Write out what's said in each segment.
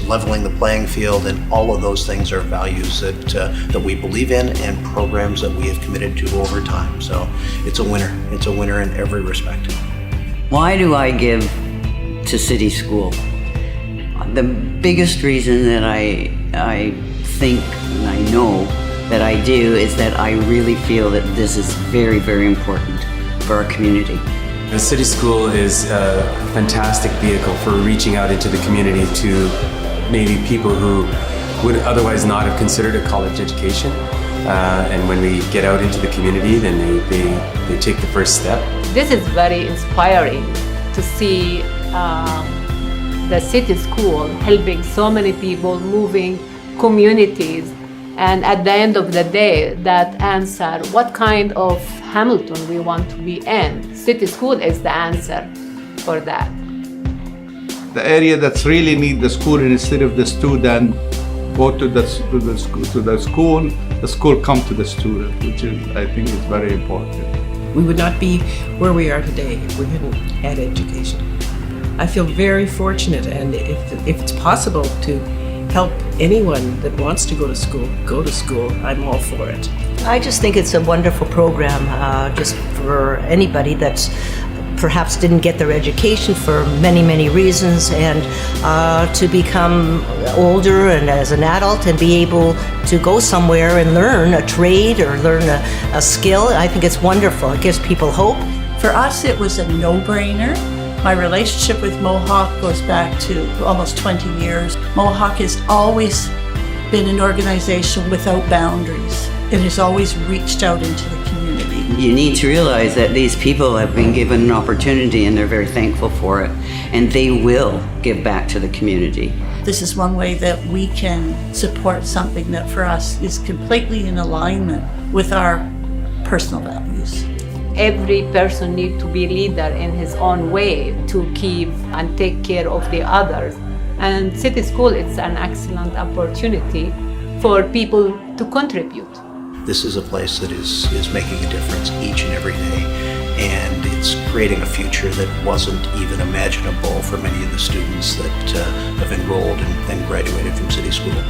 leveling the playing field, and all of those things are values that we believe in and programs that we have committed to over time. So it's a winner. It's a winner in every respect. Why do I give to City School? The biggest reason that I think and I know that I do is that I really feel that this is very, very important for our community. The City School is a fantastic vehicle for reaching out into the community to maybe people who would otherwise not have considered a college education. And when we get out into the community, then they take the first step. This is very inspiring to see the City School helping so many people, moving communities, and at the end of the day, that answer what kind of Hamilton we want to be in. City School is the answer for that. The area that's really need the school, instead of the student go to the school come to the student, which is, I think, is very important. We would not be where we are today if we hadn't had education. I feel very fortunate, and if it's possible to help anyone that wants to go to school, I'm all for it. I just think it's a wonderful program just for anybody that's perhaps didn't get their education for many, many reasons, and to become older and as an adult and be able to go somewhere and learn a trade or learn a skill. I think it's wonderful. It gives people hope. For us, it was a no-brainer. My relationship with Mohawk goes back to almost 20 years. Mohawk has always been an organization without boundaries. It has always reached out into the community. You need to realize that these people have been given an opportunity and they're very thankful for it, and they will give back to the community. This is one way that we can support something that for us is completely in alignment with our personal values. Every person needs to be leader in his own way to keep and take care of the others. And City School is an excellent opportunity for people to contribute. This is a place that is making a difference each and every day, and it's creating a future that wasn't even imaginable for many of the students that have enrolled and graduated from City School.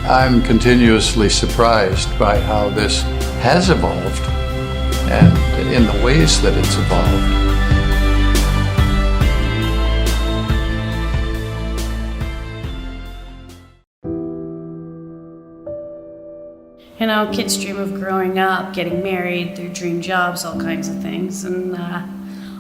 I'm continuously surprised by how this has evolved and in the ways that it's evolved. You know, kids dream of growing up, getting married, their dream jobs, all kinds of things. And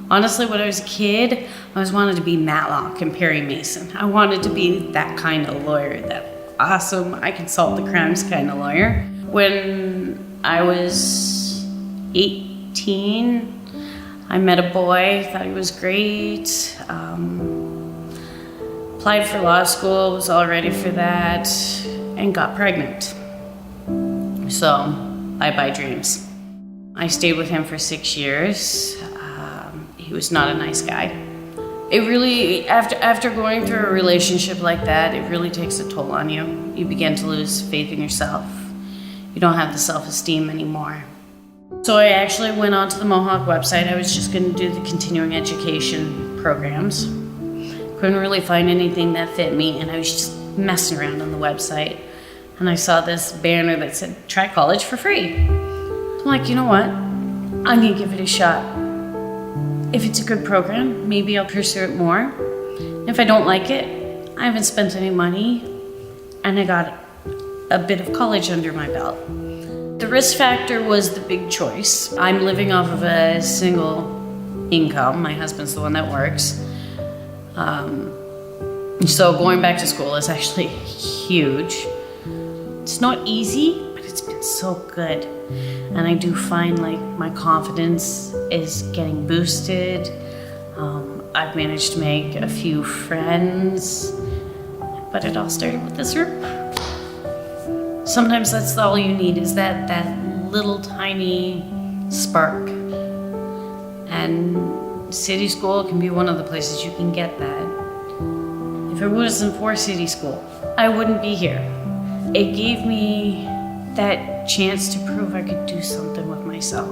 honestly, when I was a kid, I always wanted to be Matlock and Perry Mason. I wanted to be that kind of lawyer, that awesome, I can solve the crimes kind of lawyer. When I was 18, I met a boy, thought he was great. Applied for law school, was all ready for that, and got pregnant. So, bye-bye dreams. I stayed with him for 6 years. He was not a nice guy. It really, after going through a relationship like that, it really takes a toll on you. You begin to lose faith in yourself. You don't have the self-esteem anymore. So I actually went onto the Mohawk website. I was just going to do the continuing education programs. Couldn't really find anything that fit me, and I was just messing around on the website. And I saw this banner that said, try college for free. I'm like, you know what? I'm gonna give it a shot. If it's a good program, maybe I'll pursue it more. If I don't like it, I haven't spent any money, and I got a bit of college under my belt. The risk factor was the big choice. I'm living off of a single income. My husband's the one that works. So going back to school is actually huge. It's not easy, but it's been so good. And I do find like my confidence is getting boosted. I've managed to make a few friends, but it all started with this room. Sometimes that's all you need, is that little tiny spark. And City School can be one of the places you can get that. If it wasn't for City School, I wouldn't be here. It gave me that chance to prove I could do something with myself.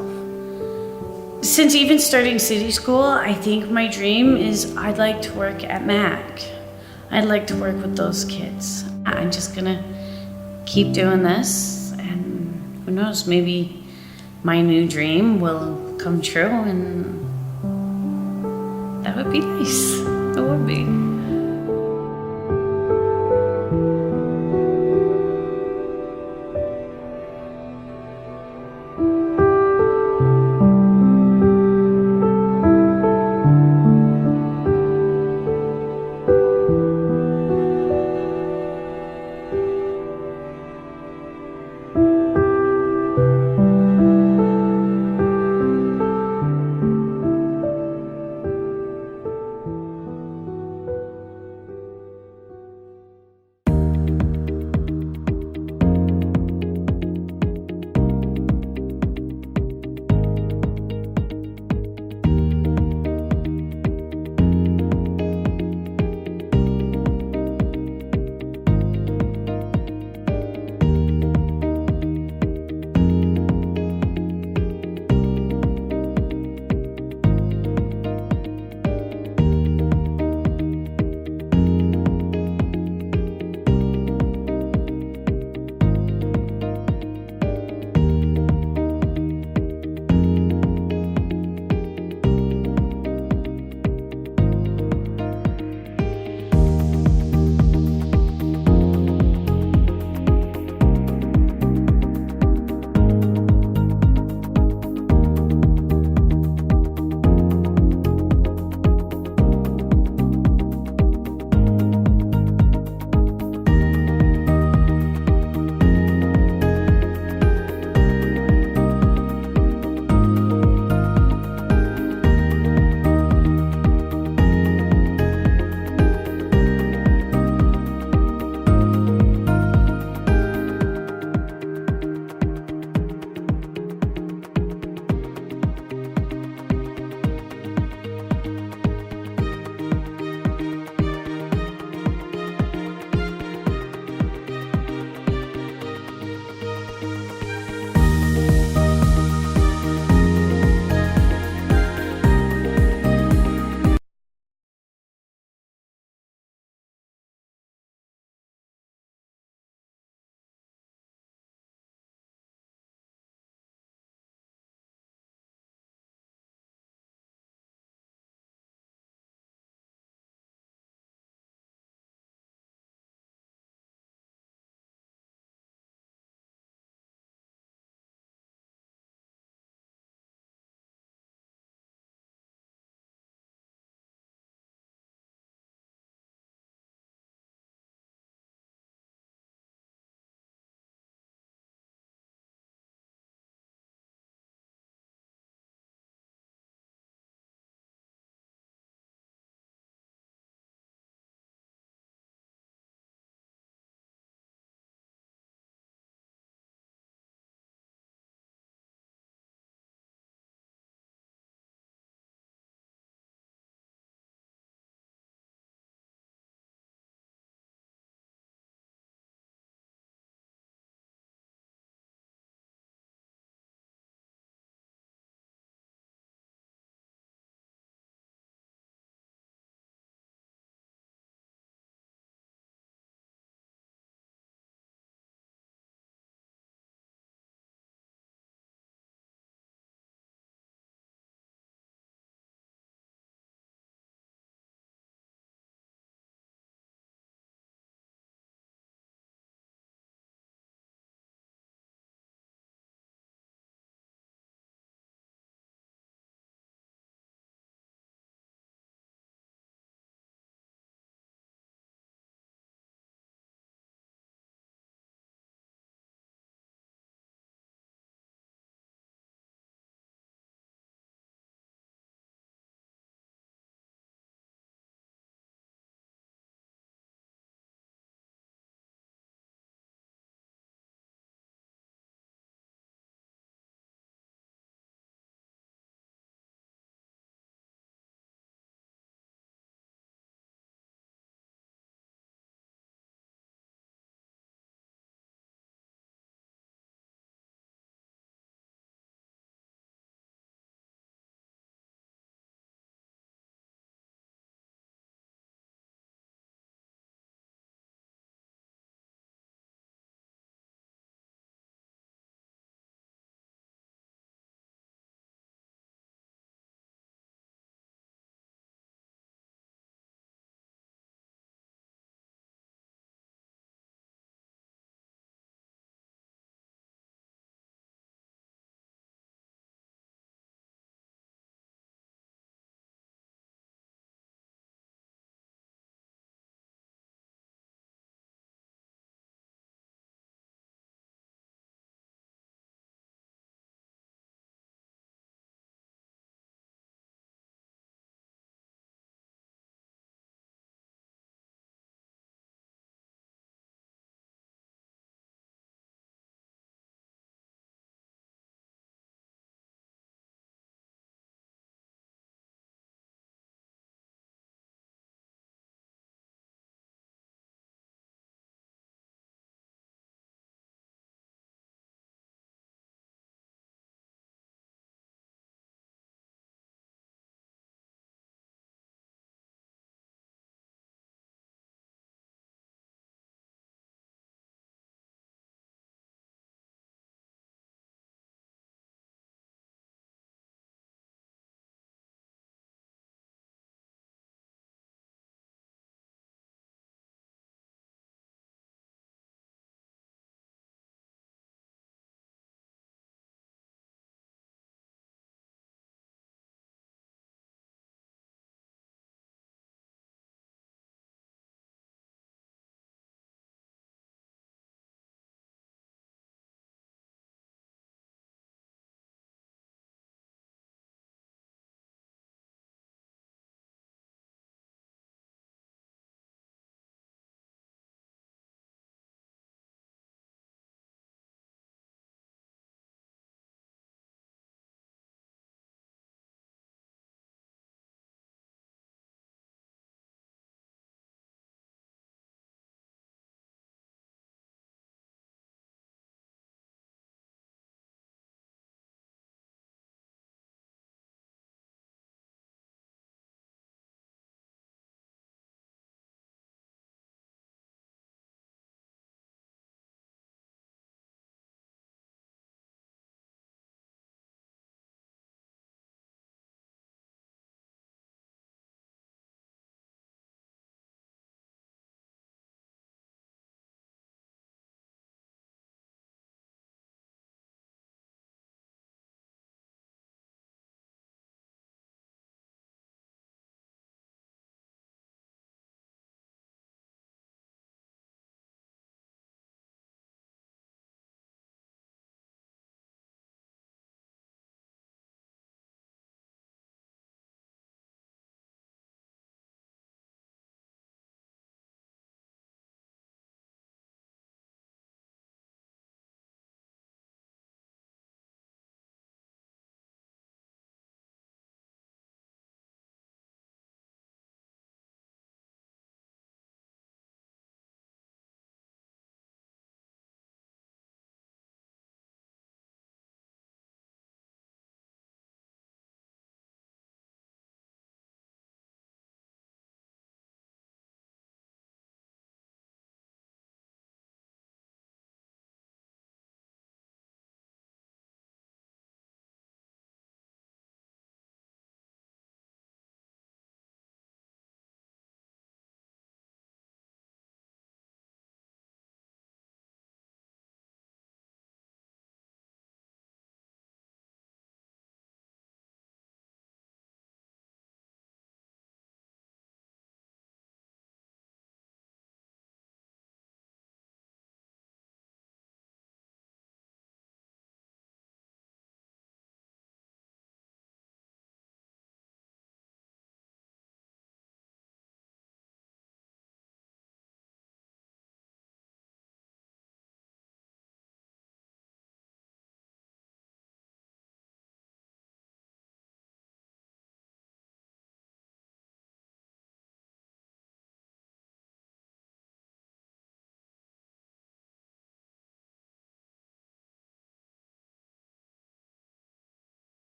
Since even starting City School, I think my dream is I'd like to work at MAC. I'd like to work with those kids. I'm just gonna keep doing this, and who knows, maybe my new dream will come true, and that would be nice. It would be.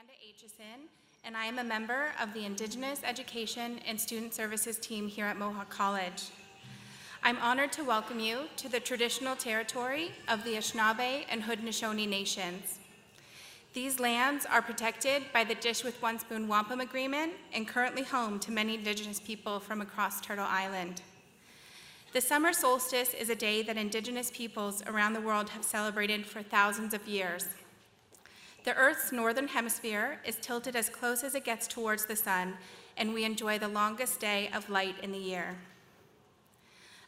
Amanda Aitchison, and I am a member of the Indigenous Education and Student Services team here at Mohawk College. I'm honored to welcome you to the traditional territory of the Anishinaabe and Haudenosaunee nations. These lands are protected by the Dish with One Spoon Wampum Agreement and currently home to many Indigenous people from across Turtle Island. The summer solstice is a day that Indigenous peoples around the world have celebrated for thousands of years. The Earth's northern hemisphere is tilted as close as it gets towards the sun, and we enjoy the longest day of light in the year.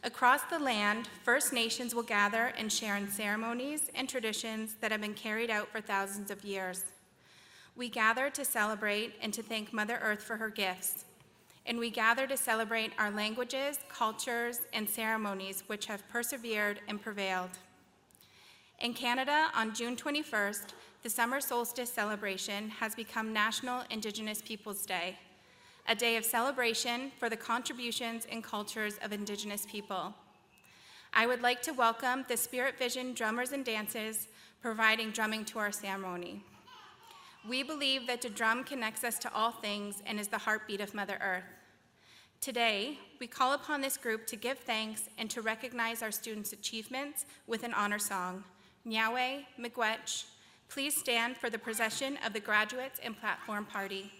Across the land, First Nations will gather and share in ceremonies and traditions that have been carried out for thousands of years. We gather to celebrate and to thank Mother Earth for her gifts. And we gather to celebrate our languages, cultures, and ceremonies which have persevered and prevailed. In Canada, on June 21st, the summer solstice celebration has become National Indigenous Peoples Day, a day of celebration for the contributions and cultures of Indigenous people. I would like to welcome the Spirit Vision drummers and dancers providing drumming to our ceremony. We believe that the drum connects us to all things and is the heartbeat of Mother Earth. Today, we call upon this group to give thanks and to recognize our students' achievements with an honor song. Nyawe, Miigwech, please stand for the procession of the graduates and platform party.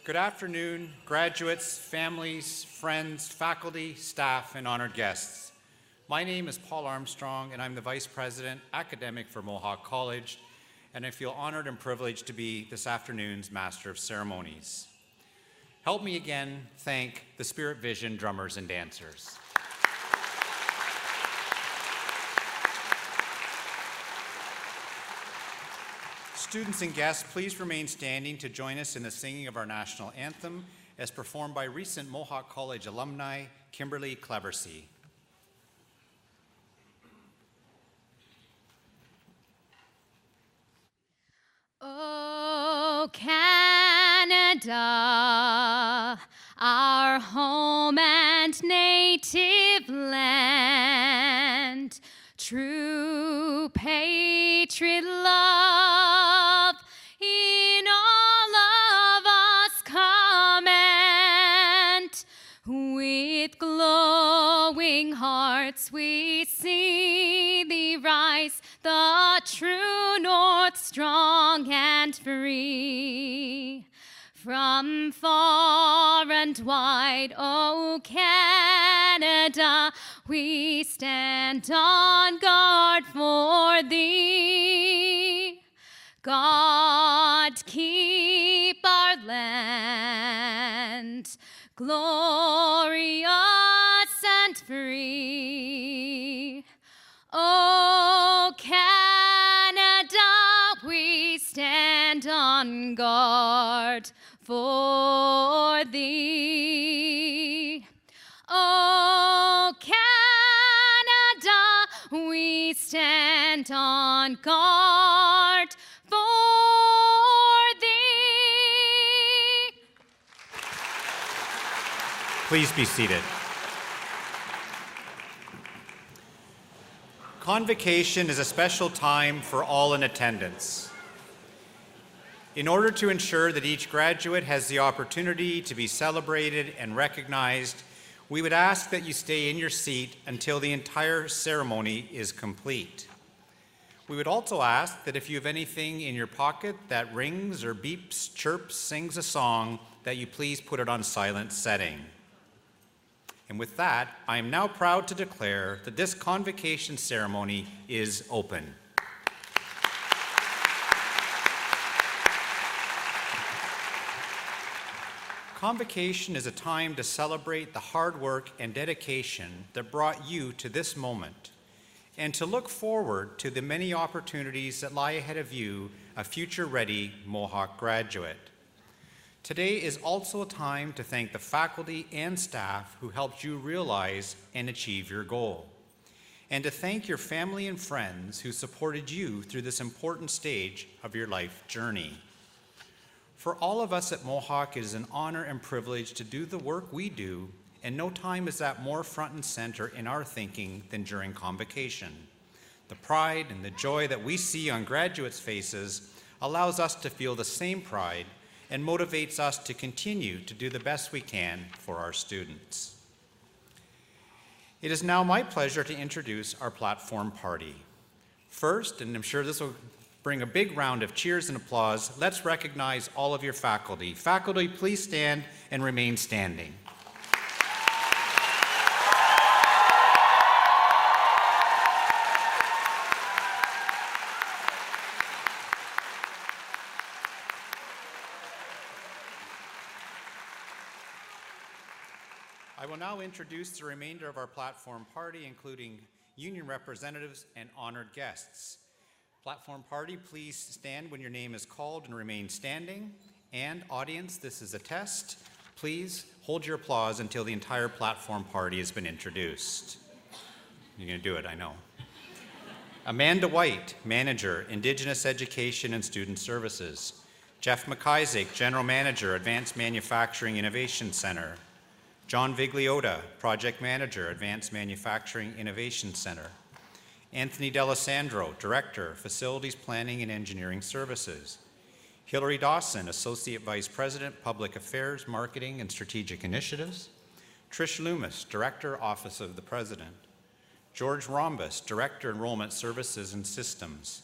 Good afternoon, graduates, families, friends, faculty, staff, and honored guests. My name is Paul Armstrong, and I'm the Vice President Academic for Mohawk College, and I feel honored and privileged to be this afternoon's Master of Ceremonies. Help me again thank the Spirit Vision drummers and dancers. Students and guests, please remain standing to join us in the singing of our national anthem as performed by recent Mohawk College alumni, Kimberly Cleversey. Oh, Canada, our home and native land, true patriot love in all of us command. With glowing hearts we see thee rise, the true north strong and free. From far and wide, O Canada, we stand on guard for thee. God keep our land glorious and free. O Canada, we stand on guard for thee. O Canada, we stand on guard for thee. Please be seated. Convocation is a special time for all in attendance. In order to ensure that each graduate has the opportunity to be celebrated and recognized, we would ask that you stay in your seat until the entire ceremony is complete. We would also ask that if you have anything in your pocket that rings or beeps, chirps, sings a song, that you please put it on silent setting. And with that, I am now proud to declare that this convocation ceremony is open. Convocation is a time to celebrate the hard work and dedication that brought you to this moment, and to look forward to the many opportunities that lie ahead of you, a future-ready Mohawk graduate. Today is also a time to thank the faculty and staff who helped you realize and achieve your goal, and to thank your family and friends who supported you through this important stage of your life journey. For all of us at Mohawk, it is an honor and privilege to do the work we do, and no time is that more front and center in our thinking than during convocation. The pride and the joy that we see on graduates' faces allows us to feel the same pride and motivates us to continue to do the best we can for our students. It is now my pleasure to introduce our platform party. First, and I'm sure this will bring a big round of cheers and applause, let's recognize all of your faculty. Faculty, please stand and remain standing. I will now introduce the remainder of our platform party, including union representatives and honored guests. Platform party, please stand when your name is called and remain standing. And audience, this is a test. Please hold your applause until the entire platform party has been introduced. You're going to do it, I know. Amanda White, Manager, Indigenous Education and Student Services. Jeff McIsaac, General Manager, Advanced Manufacturing Innovation Center. John Vigliota, Project Manager, Advanced Manufacturing Innovation Center. Anthony D'Alessandro, Director, Facilities Planning and Engineering Services. Hillary Dawson, Associate Vice President, Public Affairs, Marketing and Strategic Initiatives. Trish Loomis, Director, Office of the President. George Rhombus, Director, Enrollment Services and Systems.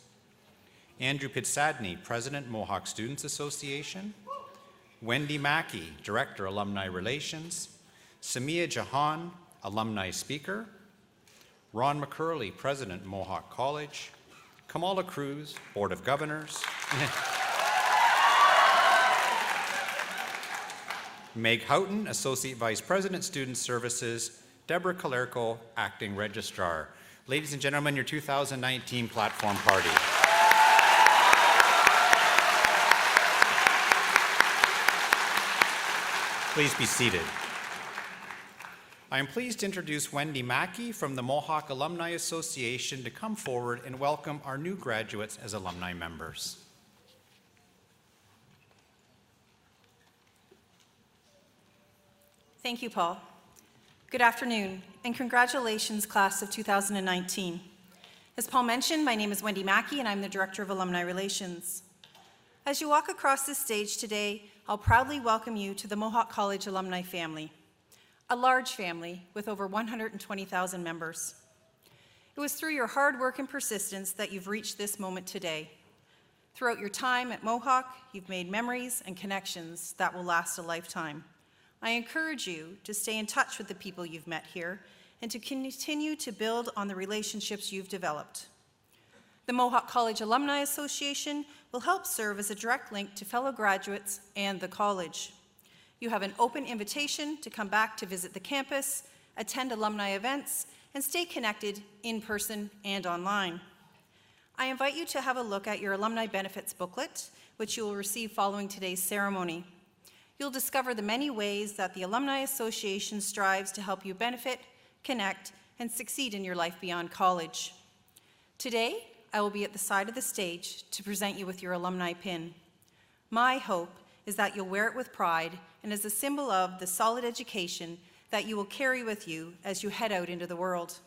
Andrew Pitsadney, President, Mohawk Students Association. Wendy Mackey, Director, Alumni Relations, Samia Jahan, Alumni Speaker, Ron McCurley, President, Mohawk College, Kamala Cruz, Board of Governors, Meg Houghton, Associate Vice President, Student Services, Deborah Kalerko, Acting Registrar. Ladies and gentlemen, your 2019 Platform Party. Please be seated. I am pleased to introduce Wendy Mackey from the Mohawk Alumni Association to come forward and welcome our new graduates as alumni members. Thank you, Paul. Good afternoon, and congratulations, class of 2019. As Paul mentioned, my name is Wendy Mackey, and I'm the Director of Alumni Relations. As you walk across this stage today, I'll proudly welcome you to the Mohawk College alumni family, a large family with over 120,000 members. It was through your hard work and persistence that you've reached this moment today. Throughout your time at Mohawk, you've made memories and connections that will last a lifetime. I encourage you to stay in touch with the people you've met here and to continue to build on the relationships you've developed. The Mohawk College Alumni Association will help serve as a direct link to fellow graduates and the college. You have an open invitation to come back to visit the campus, attend alumni events, and stay connected in person and online. I invite you to have a look at your alumni benefits booklet, which you will receive following today's ceremony. You'll discover the many ways that the Alumni Association strives to help you benefit, connect, and succeed in your life beyond college. Today, I will be at the side of the stage to present you with your alumni pin. My hope is that you'll wear it with pride and as a symbol of the solid education that you will carry with you as you head out into the world.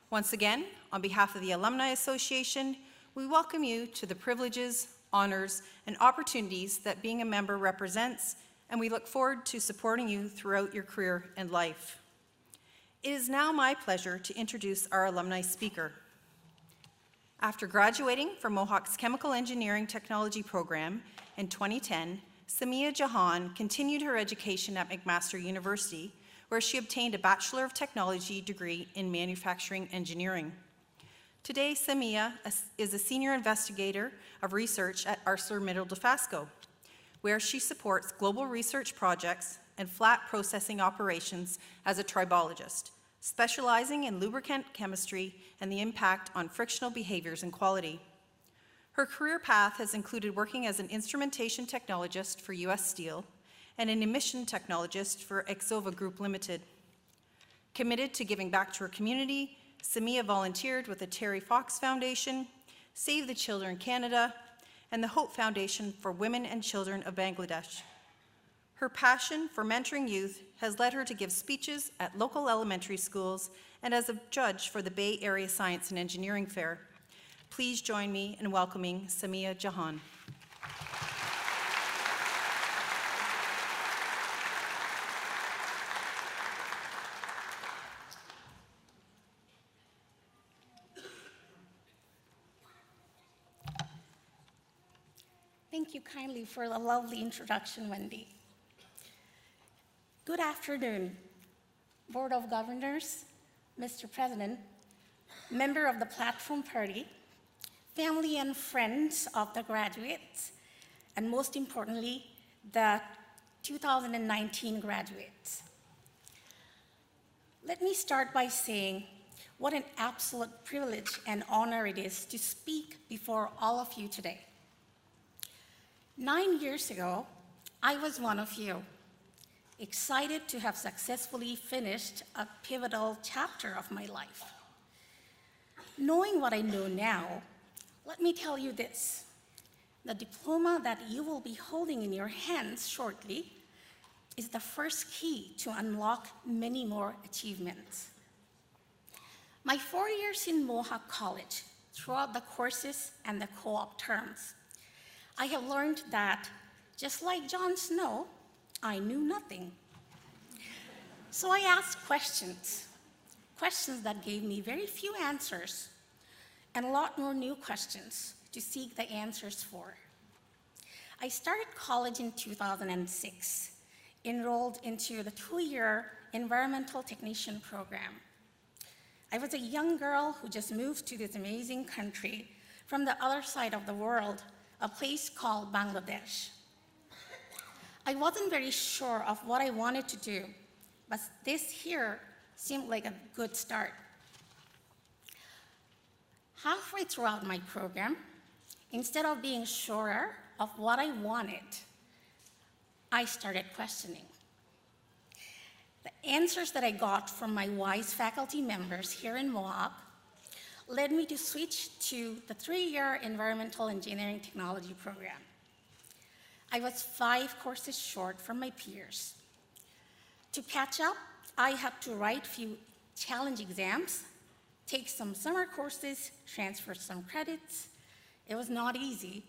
Once again, on behalf of the Alumni Association, we welcome you to the privileges, honors, and opportunities that being a member represents, and we look forward to supporting you throughout your career and life. It is now my pleasure to introduce our alumni speaker. After graduating from Mohawk's Chemical Engineering Technology program in 2010, Samia Jahan continued her education at McMaster University, where she obtained a Bachelor of Technology degree in Manufacturing Engineering. Today, Samia is a senior investigator of research at ArcelorMittal Dofasco, where she supports global research projects and flat processing operations as a tribologist, specializing in lubricant chemistry and the impact on frictional behaviors and quality. Her career path has included working as an instrumentation technologist for US Steel and an emission technologist for Exova Group Limited. Committed to giving back to her community, Samia volunteered with the Terry Fox Foundation, Save the Children Canada, and the Hope Foundation for Women and Children of Bangladesh. Her passion for mentoring youth has led her to give speeches at local elementary schools and as a judge for the Bay Area Science and Engineering Fair. Please join me in welcoming Samia Jahan. Thank you kindly for the lovely introduction, Wendy. Good afternoon, Board of Governors, Mr. President, member of the Platform Party, family and friends of the graduates, and most importantly, the 2019 graduates. Let me start by saying what an absolute privilege and honor it is to speak before all of you today. 9 years ago, I was one of you, excited to have successfully finished a pivotal chapter of my life. Knowing what I know now, let me tell you this. The diploma that you will be holding in your hands shortly is the first key to unlock many more achievements. My 4 years in Mohawk College, throughout the courses and the co-op terms, I have learned that, just like Jon Snow, I knew nothing. So I asked questions that gave me very few answers, and a lot more new questions to seek the answers for. I started college in 2006, enrolled into the 2-year environmental technician program. I was a young girl who just moved to this amazing country from the other side of the world, a place called Bangladesh. I wasn't very sure of what I wanted to do, but this here seemed like a good start. Halfway throughout my program, instead of being sure of what I wanted, I started questioning. The answers that I got from my wise faculty members here in Mohawk led me to switch to the 3-year environmental engineering technology program. I was 5 courses short from my peers. To catch up, I had to write few challenge exams, take some summer courses, transfer some credits. It was not easy,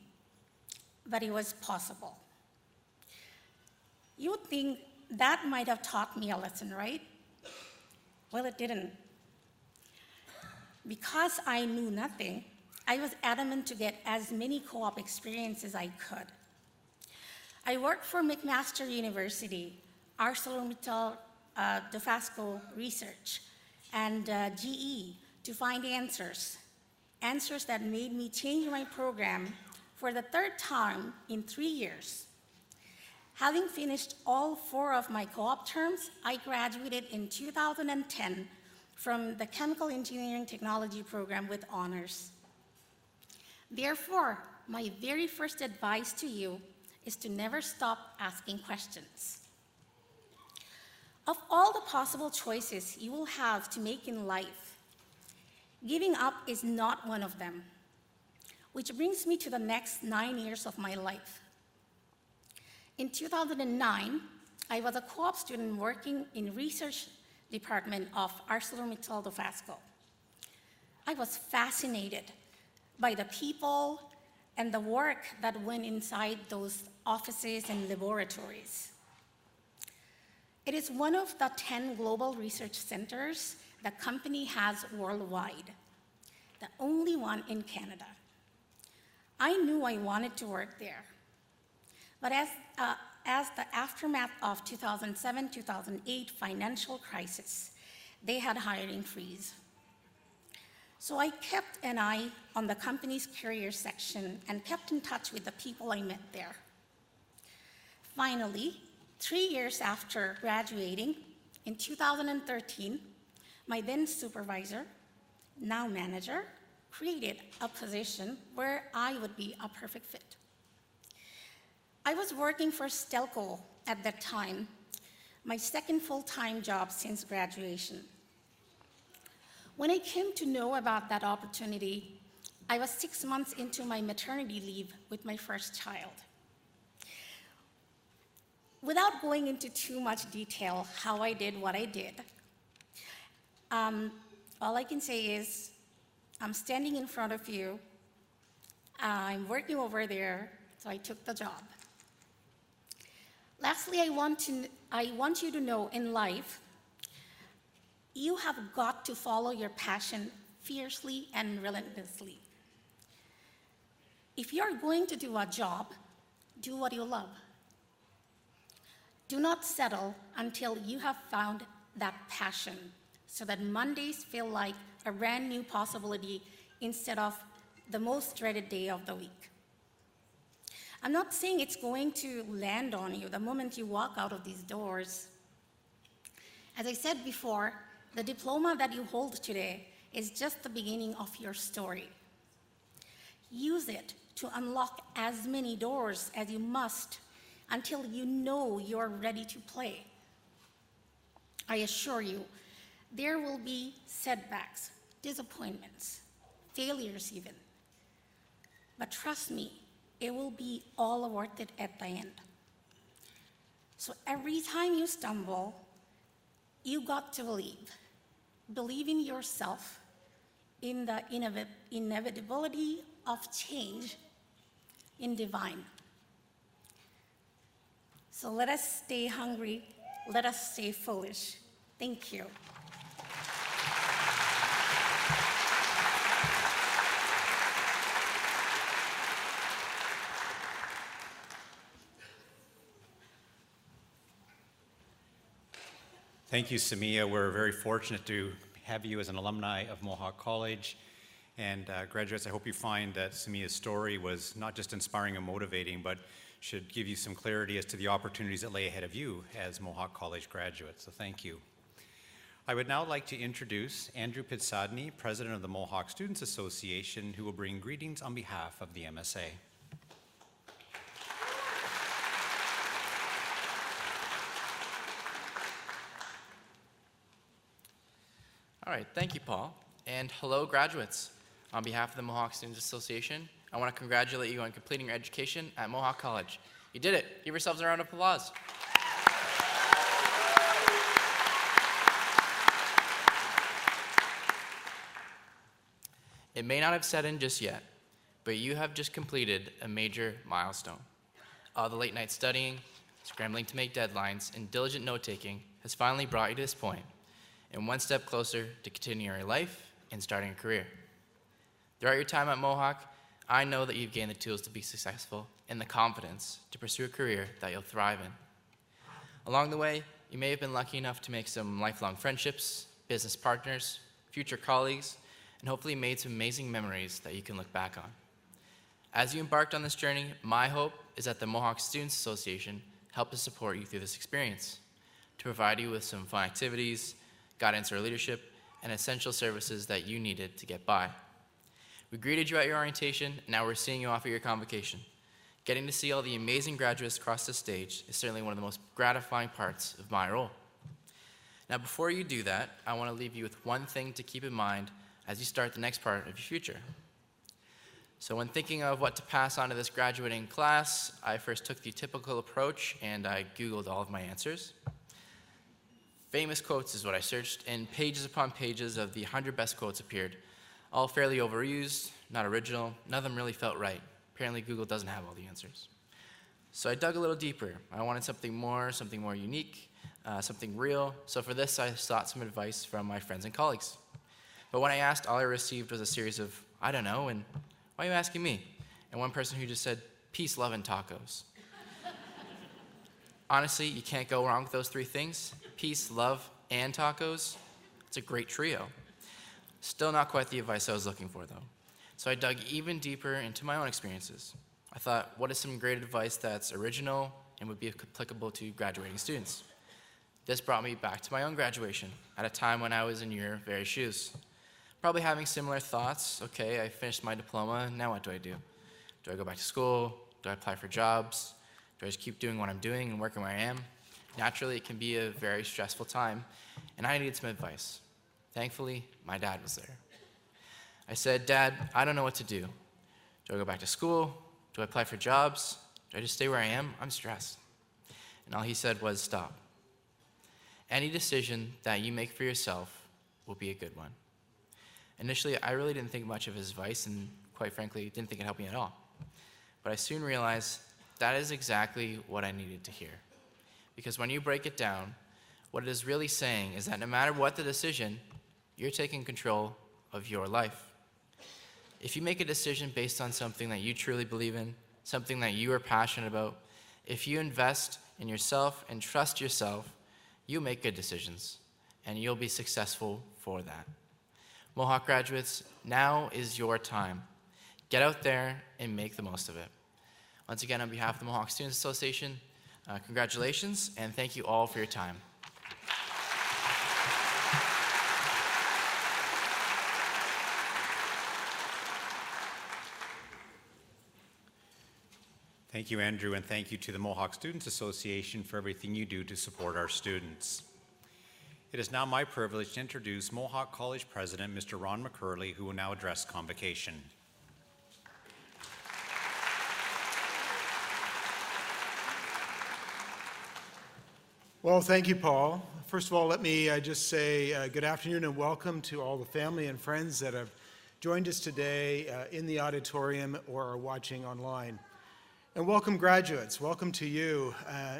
but it was possible. You would think that might have taught me a lesson, right? Well, it didn't. Because I knew nothing, I was adamant to get as many co-op experiences as I could. I worked for McMaster University, ArcelorMittal, Dofasco Research, and GE to find answers that made me change my program for the 3rd time in 3 years. Having finished all 4 of my co-op terms, I graduated in 2010 from the Chemical Engineering Technology program with honors. Therefore, my very first advice to you is to never stop asking questions. Of all the possible choices you will have to make in life, giving up is not one of them, which brings me to the next 9 years of my life. In 2009, I was a co-op student working in research department of ArcelorMittal Dofasco. I was fascinated by the people and the work that went inside those offices and laboratories. It is one of the 10 global research centers the company has worldwide, the only one in Canada. I knew I wanted to work there. But as the aftermath of 2007-2008 financial crisis, they had hiring freeze. So I kept an eye on the company's career section and kept in touch with the people I met there. Finally, 3 years after graduating, in 2013, my then supervisor, now manager, created a position where I would be a perfect fit. I was working for Stelco at that time, my second full-time job since graduation. When I came to know about that opportunity, I was 6 months into my maternity leave with my first child. Without going into too much detail how I did what I did, all I can say is I'm standing in front of you, I'm working over there, so I took the job. Lastly, I want you to know in life, you have got to follow your passion fiercely and relentlessly. If you're going to do a job, do what you love. Do not settle until you have found that passion so that Mondays feel like a brand new possibility instead of the most dreaded day of the week. I'm not saying it's going to land on you the moment you walk out of these doors. As I said before, the diploma that you hold today is just the beginning of your story. Use it to unlock as many doors as you must until you know you're ready to play. I assure you, there will be setbacks, disappointments, failures even. But trust me, it will be all worth it at the end. So every time you stumble, you got to believe. Believe in yourself, in the inevitability of change, in divine. So let us stay hungry, let us stay foolish. Thank you. Thank you, Samia. We're very fortunate to have you as an alumni of Mohawk College. And graduates, I hope you find that Samia's story was not just inspiring and motivating, but should give you some clarity as to the opportunities that lay ahead of you as Mohawk College graduates. So thank you. I would now like to introduce Andrew Pitsadny, President of the Mohawk Students Association, who will bring greetings on behalf of the MSA. All right, thank you, Paul. And hello, graduates. On behalf of the Mohawk Students Association, I want to congratulate you on completing your education at Mohawk College. You did it. Give yourselves a round of applause. It may not have set in just yet, but you have just completed a major milestone. All the late night studying, scrambling to make deadlines, and diligent note-taking has finally brought you to this point, and one step closer to continuing your life and starting a career. Throughout your time at Mohawk, I know that you've gained the tools to be successful and the confidence to pursue a career that you'll thrive in. Along the way, you may have been lucky enough to make some lifelong friendships, business partners, future colleagues, and hopefully made some amazing memories that you can look back on. As you embarked on this journey, my hope is that the Mohawk Students Association helped to support you through this experience, to provide you with some fun activities, guidance or leadership, and essential services that you needed to get by. We greeted you at your orientation, and now we're seeing you off at your convocation. Getting to see all the amazing graduates across the stage is certainly one of the most gratifying parts of my role. Now, before you do that, I want to leave you with one thing to keep in mind as you start the next part of your future. So when thinking of what to pass on to this graduating class, I first took the typical approach and I Googled all of my answers. Famous quotes is what I searched, and pages upon pages of the 100 best quotes appeared, all fairly overused, not original, none of them really felt right. Apparently Google doesn't have all the answers. So I dug a little deeper. I wanted something more unique, something real. So for this, I sought some advice from my friends and colleagues. But when I asked, all I received was a series of, I don't know, and why are you asking me? And one person who just said, peace, love, and tacos. Honestly, you can't go wrong with those three things. Peace, love, and tacos. It's a great trio. Still not quite the advice I was looking for, though. So I dug even deeper into my own experiences. I thought, what is some great advice that's original and would be applicable to graduating students? This brought me back to my own graduation at a time when I was in your very shoes. Probably having similar thoughts. Okay, I finished my diploma, now what do I do? Do I go back to school? Do I apply for jobs? Do I just keep doing what I'm doing and working where I am? Naturally, it can be a very stressful time, and I needed some advice. Thankfully, my dad was there. I said, Dad, I don't know what to do. Do I go back to school? Do I apply for jobs? Do I just stay where I am? I'm stressed. And all he said was, stop. Any decision that you make for yourself will be a good one. Initially, I really didn't think much of his advice, and quite frankly, didn't think it helped me at all. But I soon realized that is exactly what I needed to hear. Because when you break it down, what it is really saying is that no matter what the decision, you're taking control of your life. If you make a decision based on something that you truly believe in, something that you are passionate about, if you invest in yourself and trust yourself, you'll make good decisions, and you'll be successful for that. Mohawk graduates, now is your time. Get out there and make the most of it. Once again, on behalf of the Mohawk Students Association, congratulations, and thank you all for your time. Thank you, Andrew, and thank you to the Mohawk Students Association for everything you do to support our students. It is now my privilege to introduce Mohawk College President, Mr. Ron McCurley, who will now address Convocation. Well, thank you, Paul. First of all, let me just say good afternoon and welcome to all the family and friends that have joined us today in the auditorium or are watching online. And welcome, graduates. Welcome to you.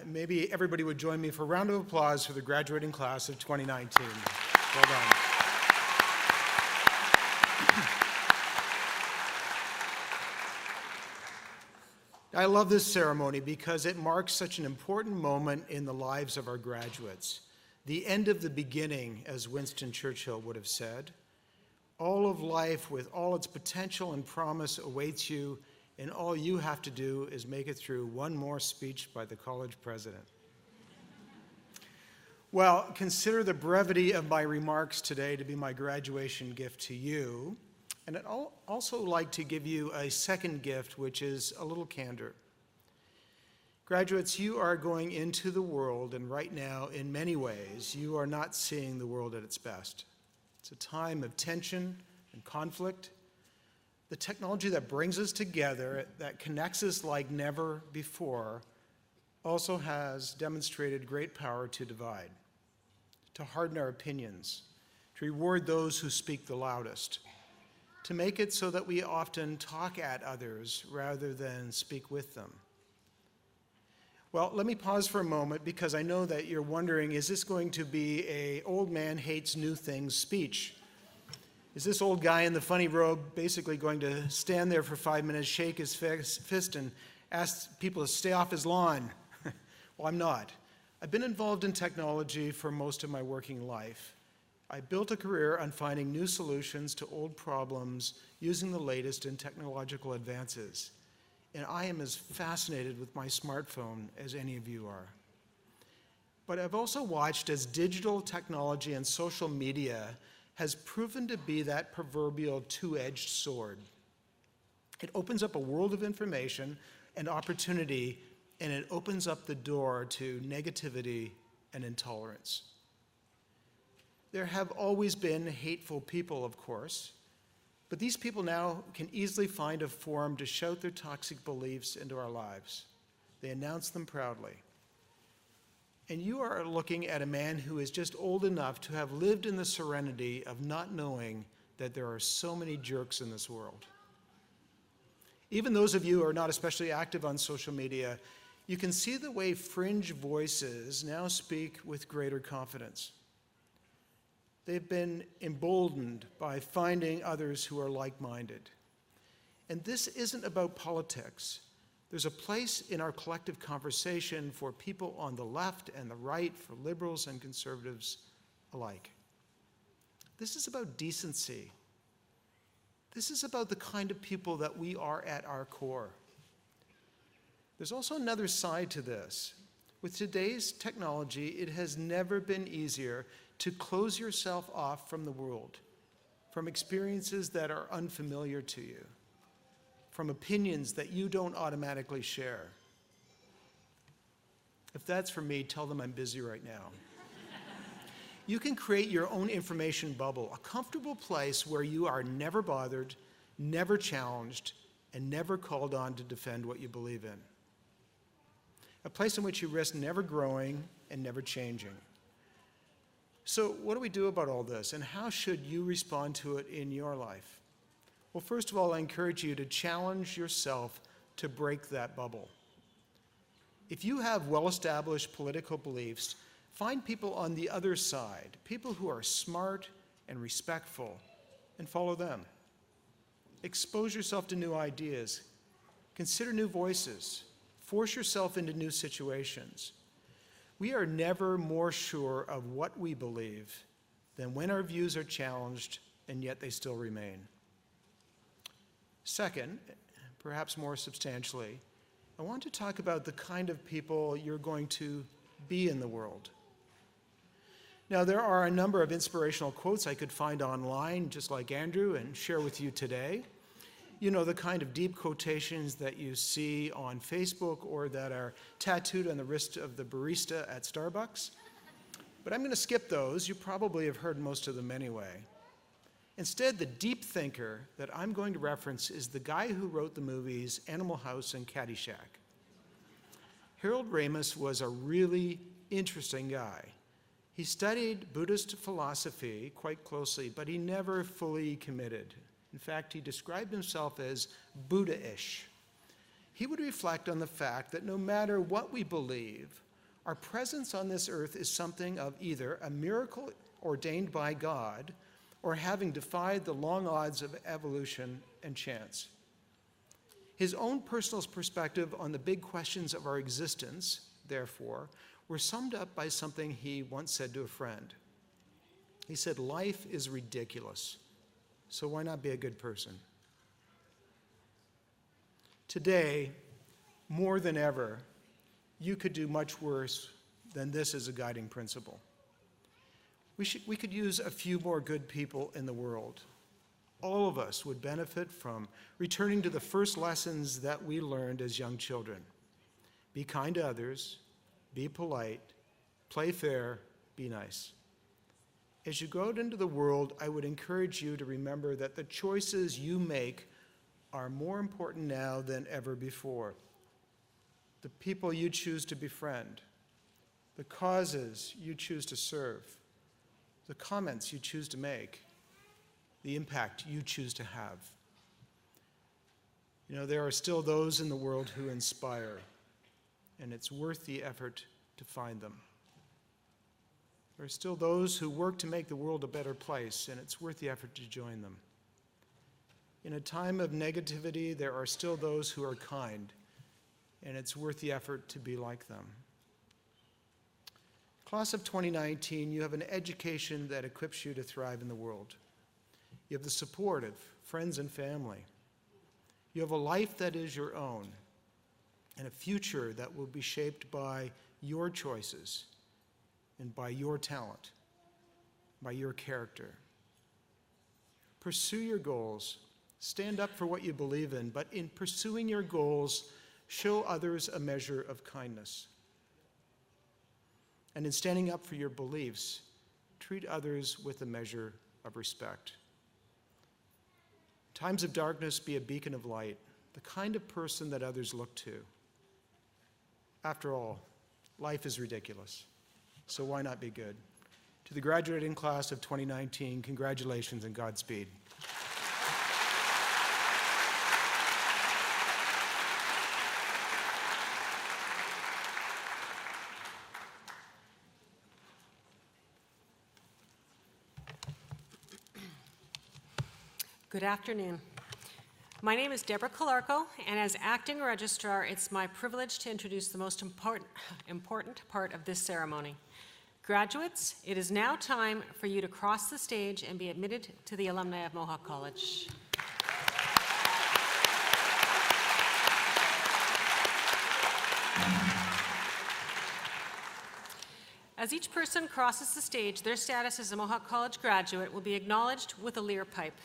Maybe everybody would join me for a round of applause for the graduating class of 2019. Well done. I love this ceremony because it marks such an important moment in the lives of our graduates. the end of the beginning, as Winston Churchill would have said. All of life with all its potential and promise awaits you, and all you have to do is make it through one more speech by the college president. Well, consider the brevity of my remarks today to be my graduation gift to you. And I'd also like to give you a second gift, which is a little candor. Graduates, you are going into the world, and right now, in many ways, you are not seeing the world at its best. It's a time of tension and conflict. The technology that brings us together, that connects us like never before, also has demonstrated great power to divide, to harden our opinions, to reward those who speak the loudest, to make it so that we often talk at others rather than speak with them. Well, let me pause for a moment because I know that you're wondering, is this going to be a old man hates new things speech? Is this old guy in the funny robe basically going to stand there for 5 minutes, shake his fist, and ask people to stay off his lawn? Well, I'm not. I've been involved in technology for most of my working life. I built a career on finding new solutions to old problems using the latest in technological advances. And I am as fascinated with my smartphone as any of you are. But I've also watched as digital technology and social media has proven to be that proverbial two-edged sword. It opens up a world of information and opportunity, and it opens up the door to negativity and intolerance. There have always been hateful people, of course, but these people now can easily find a forum to shout their toxic beliefs into our lives. They announce them proudly. And you are looking at a man who is just old enough to have lived in the serenity of not knowing that there are so many jerks in this world. Even those of you who are not especially active on social media, you can see the way fringe voices now speak with greater confidence. They've been emboldened by finding others who are like-minded. And this isn't about politics. There's a place in our collective conversation for people on the left and the right, for liberals and conservatives alike. This is about decency. This is about the kind of people that we are at our core. There's also another side to this. With today's technology, it has never been easier to close yourself off from the world, from experiences that are unfamiliar to you, from opinions that you don't automatically share. If that's for me, tell them I'm busy right now. You can create your own information bubble, a comfortable place where you are never bothered, never challenged, and never called on to defend what you believe in. A place in which you risk never growing and never changing. So what do we do about all this, and how should you respond to it in your life? Well, first of all, I encourage you to challenge yourself to break that bubble. If you have well-established political beliefs, find people on the other side, people who are smart and respectful, and follow them. Expose yourself to new ideas. Consider new voices. Force yourself into new situations. We are never more sure of what we believe than when our views are challenged and yet they still remain. Second, perhaps more substantially, I want to talk about the kind of people you're going to be in the world. Now, there are a number of inspirational quotes I could find online, just like Andrew, and share with you today. You know, the kind of deep quotations that you see on Facebook or that are tattooed on the wrist of the barista at Starbucks. But I'm going to skip those. You probably have heard most of them anyway. Instead, the deep thinker that I'm going to reference is the guy who wrote the movies Animal House and Caddyshack. Harold Ramis was a really interesting guy. He studied Buddhist philosophy quite closely, but he never fully committed. In fact, he described himself as Buddha-ish. He would reflect on the fact that no matter what we believe, our presence on this earth is something of either a miracle ordained by God or having defied the long odds of evolution and chance. His own personal perspective on the big questions of our existence, therefore, were summed up by something he once said to a friend. He said, "Life is ridiculous, so why not be a good person?" Today, more than ever, you could do much worse than this as a guiding principle. We could use a few more good people in the world. All of us would benefit from returning to the first lessons that we learned as young children. Be kind to others, be polite, play fair, be nice. As you go out into the world, I would encourage you to remember that the choices you make are more important now than ever before. The people you choose to befriend, the causes you choose to serve, the comments you choose to make, the impact you choose to have. You know, there are still those in the world who inspire, and it's worth the effort to find them. There are still those who work to make the world a better place, and it's worth the effort to join them. In a time of negativity, there are still those who are kind, and it's worth the effort to be like them. Class of 2019, you have an education that equips you to thrive in the world. You have the support of friends and family. You have a life that is your own, and a future that will be shaped by your choices and by your talent, by your character. Pursue your goals. Stand up for what you believe in, but in pursuing your goals, show others a measure of kindness. And in standing up for your beliefs, treat others with a measure of respect. In times of darkness, be a beacon of light, the kind of person that others look to. After all, life is ridiculous, so why not be good? To the graduating class of 2019, congratulations and Godspeed. Good afternoon. My name is Deborah Calarco, and as acting registrar, it's my privilege to introduce the most important part of this ceremony. Graduates, it is now time for you to cross the stage and be admitted to the alumni of Mohawk College. As each person crosses the stage, their status as a Mohawk College graduate will be acknowledged with a lyre pipe,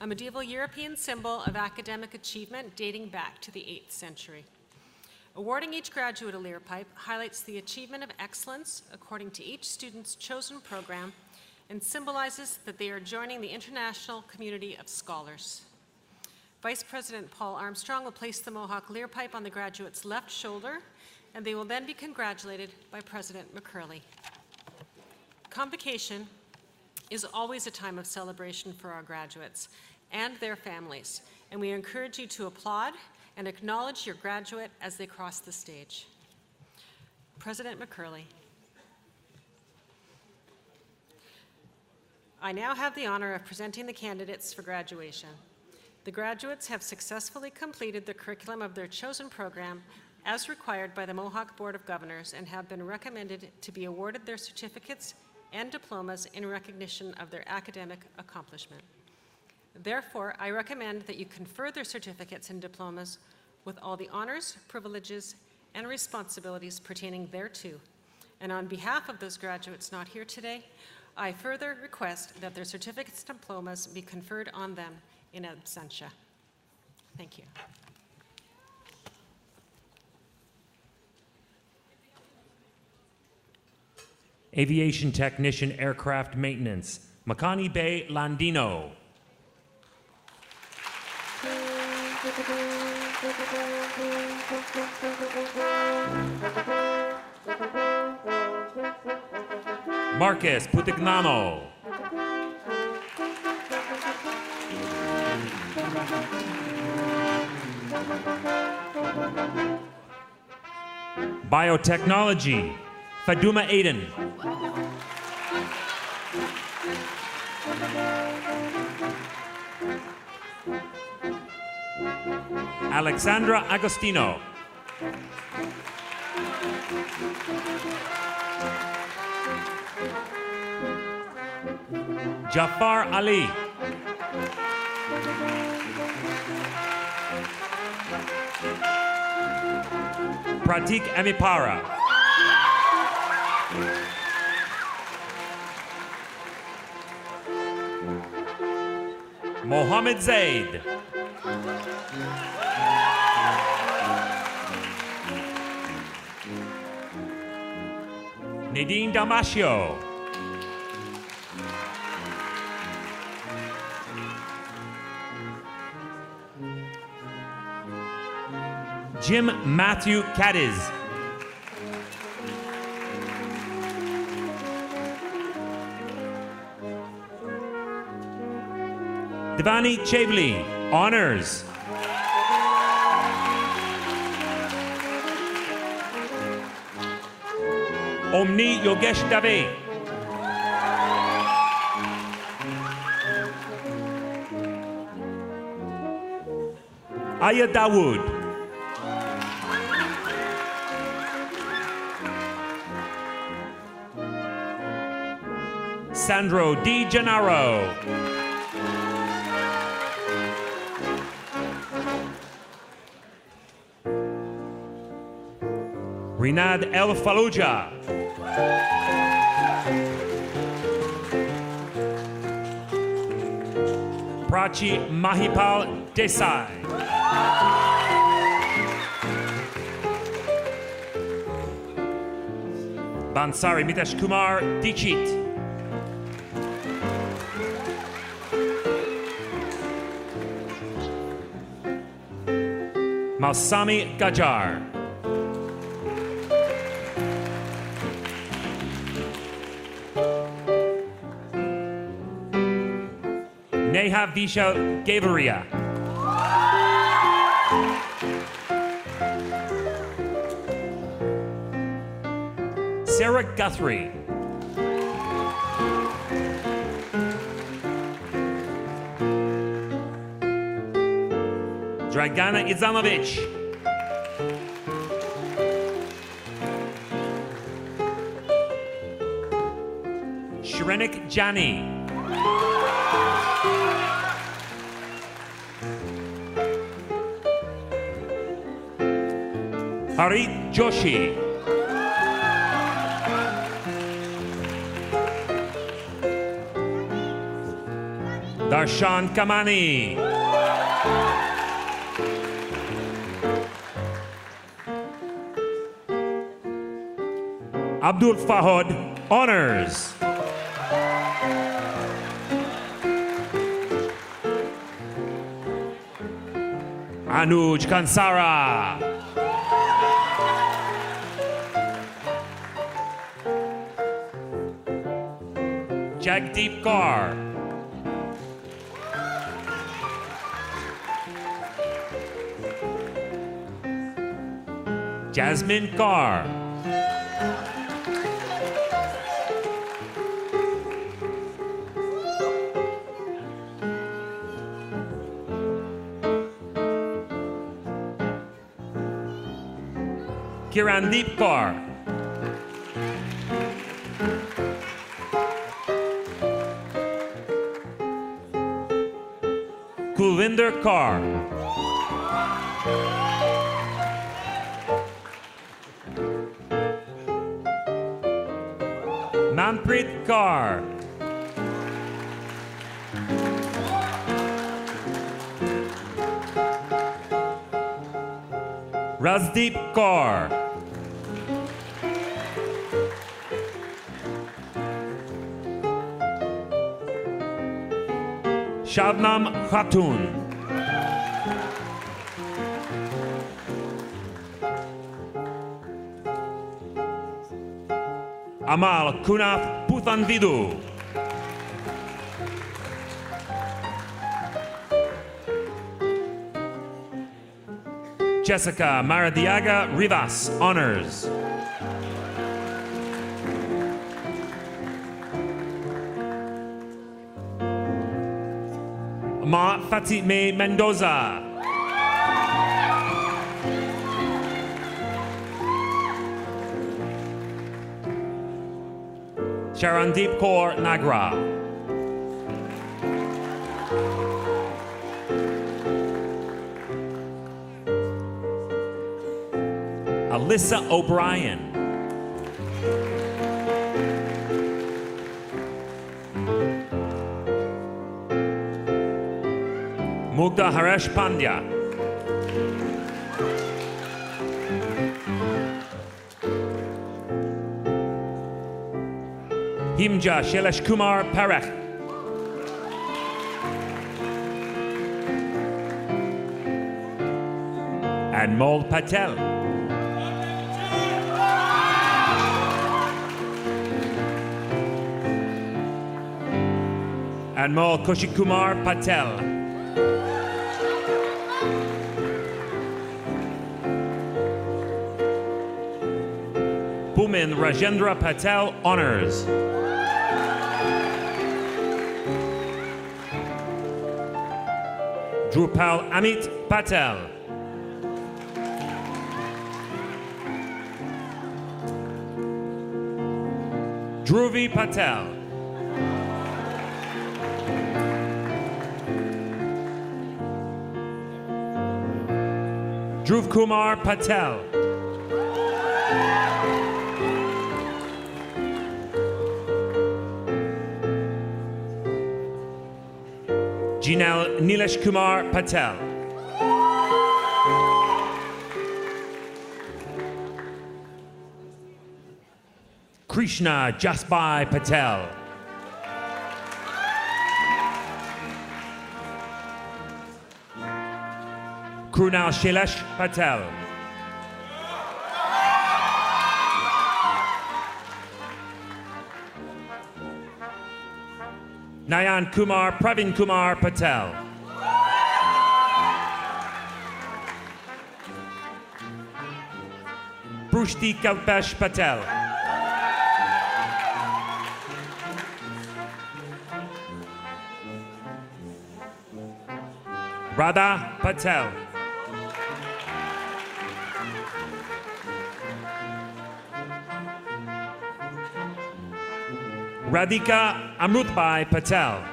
a medieval European symbol of academic achievement dating back to the 8th century. Awarding each graduate a lyre pipe highlights the achievement of excellence according to each student's chosen program and symbolizes that they are joining the international community of scholars. Vice President Paul Armstrong will place the Mohawk lyre pipe on the graduate's left shoulder, and they will then be congratulated by President McCurley. Convocation is always a time of celebration for our graduates and their families, and we encourage you to applaud and acknowledge your graduate as they cross the stage. President McCurley. I now have the honor of presenting the candidates for graduation. The graduates have successfully completed the curriculum of their chosen program as required by the Mohawk Board of Governors and have been recommended to be awarded their certificates and diplomas in recognition of their academic accomplishment. Therefore, I recommend that you confer their certificates and diplomas with all the honors, privileges, and responsibilities pertaining thereto. And on behalf of those graduates not here today, I further request that their certificates and diplomas be conferred on them in absentia. Thank you. Aviation Technician Aircraft Maintenance, Makani Bay Landino. Marcus Putignano. Biotechnology, Faduma Aiden. Alexandra Agostino. Jafar Ali. Pratik Amipara. Mohammed Zaid. Nadine Damasio. Jim Matthew Cadiz. Devani Chavli, honors. Omni Yogesh Dave. Aya Dawood. Sandro Di Gennaro. Rinad El Fallujah. Prachi Mahipal Desai. Bansari Mitesh Kumar Dikshit. Mausami Gajar. Neha Vishal Gavaria. Sarah Guthrie. Dragana Izamovich. Shrenik Jani. Harit Joshi. Darshan Kamani. Abdul Fahod, honors. Anuj Kansara. Jagdeep Kaur. Jasmine Kaur. Kirandeep Kaur. Kulvinder Kaur. Manpreet Kaur. Razdeep Kaur. Shabnam Khatun. Amal Kunath Puthanvidu. Jessica Maradiaga Rivas, honors. Ma Fatime Mendoza. Sharandeep Kaur Nagra. Alyssa O'Brien. Mugdha Haresh Pandya. Himja Shailesh Kumar Parekh. Anmol Patel. Anmol Kushik-Kumar Patel. Pumin Rajendra Patel Honors. Drupal Amit Patel. Dhruvi Patel. Dhruv Kumar Patel. Jinal Nilesh Kumar Patel. Krishna Jasbai Patel. Krunal Shailesh Patel. Nayan Kumar Pravin Kumar Patel. Prushti Kalpesh Patel. Radha Patel. Radhika Amrutbai Patel.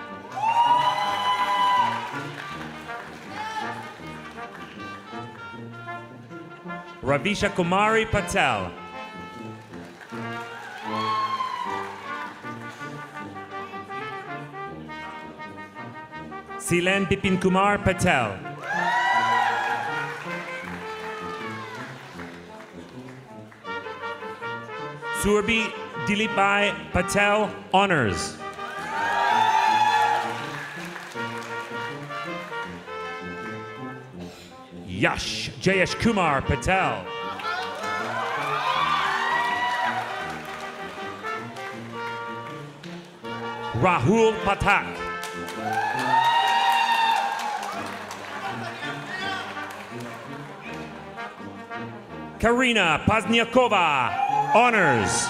Ravisha Kumari Patel. Silen Bipin Kumar Patel. Surbi Dilipai Patel Honors. Yash Jayesh Kumar Patel. Rahul Patak. Karina Pazniakova Honors.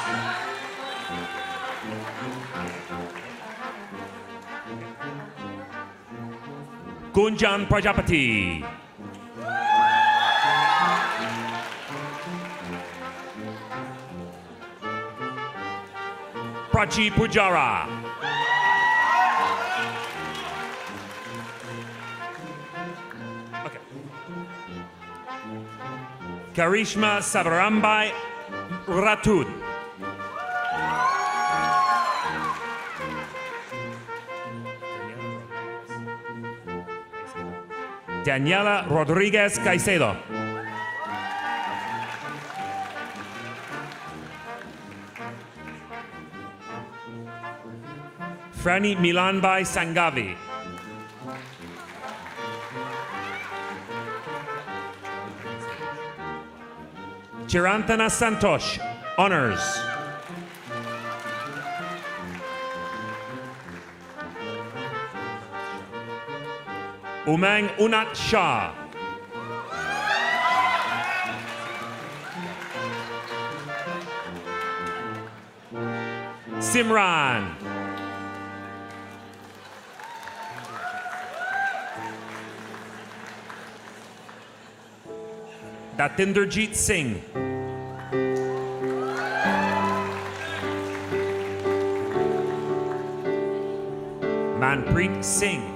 Gunjan Prajapati. Prachi Pujara. Okay. Karishma Savarambai Ratud. Daniela Rodriguez Caicedo. Franny Milanbai Sangavi. Chirantana Santosh, Honors. Umang Unat Shah. Simran. Datinderjeet Singh. Manpreet Singh.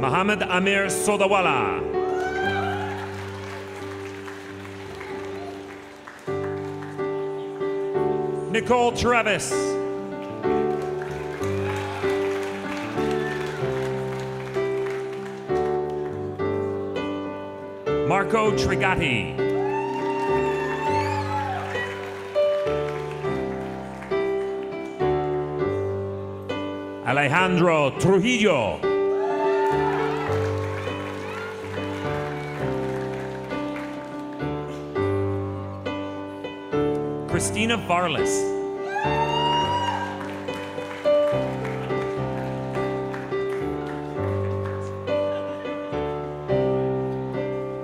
Muhammad Amir Sodawala. Nicole Travis. Marco Trigatti. Alejandro Trujillo. Christina Varlas.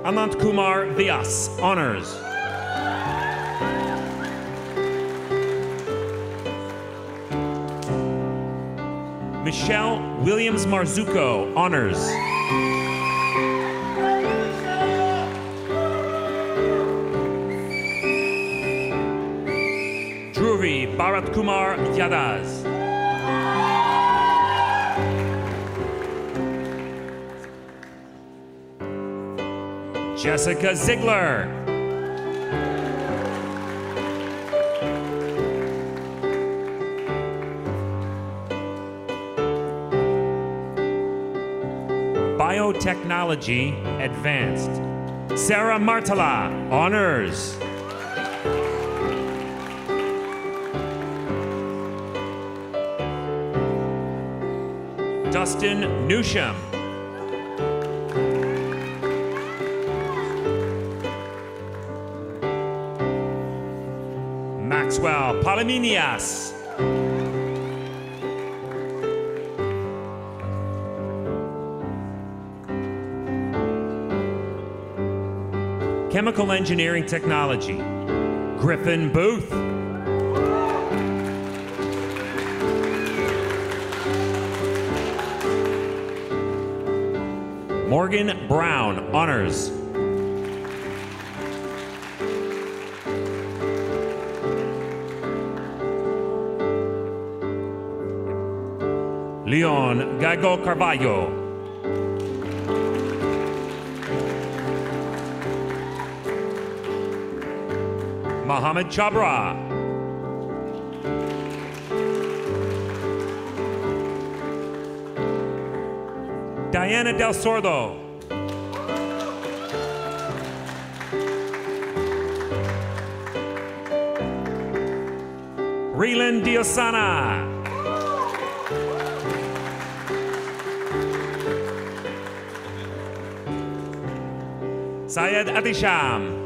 Anant Kumar Vyas, honors. Michelle Williams Marzuko, honors. Dhruvi Bharat Kumar Yadaz. Jessica Ziegler. Biotechnology Advanced. Sarah Martala, honors. Dustin Newsham. Maxwell Palominias. Chemical Engineering Technology. Griffin Booth. Morgan Brown, honors. Leon Gago Carvalho. Mohammed Chabra. Diana Del Sordo. Relan Diosana. Syed Adisham.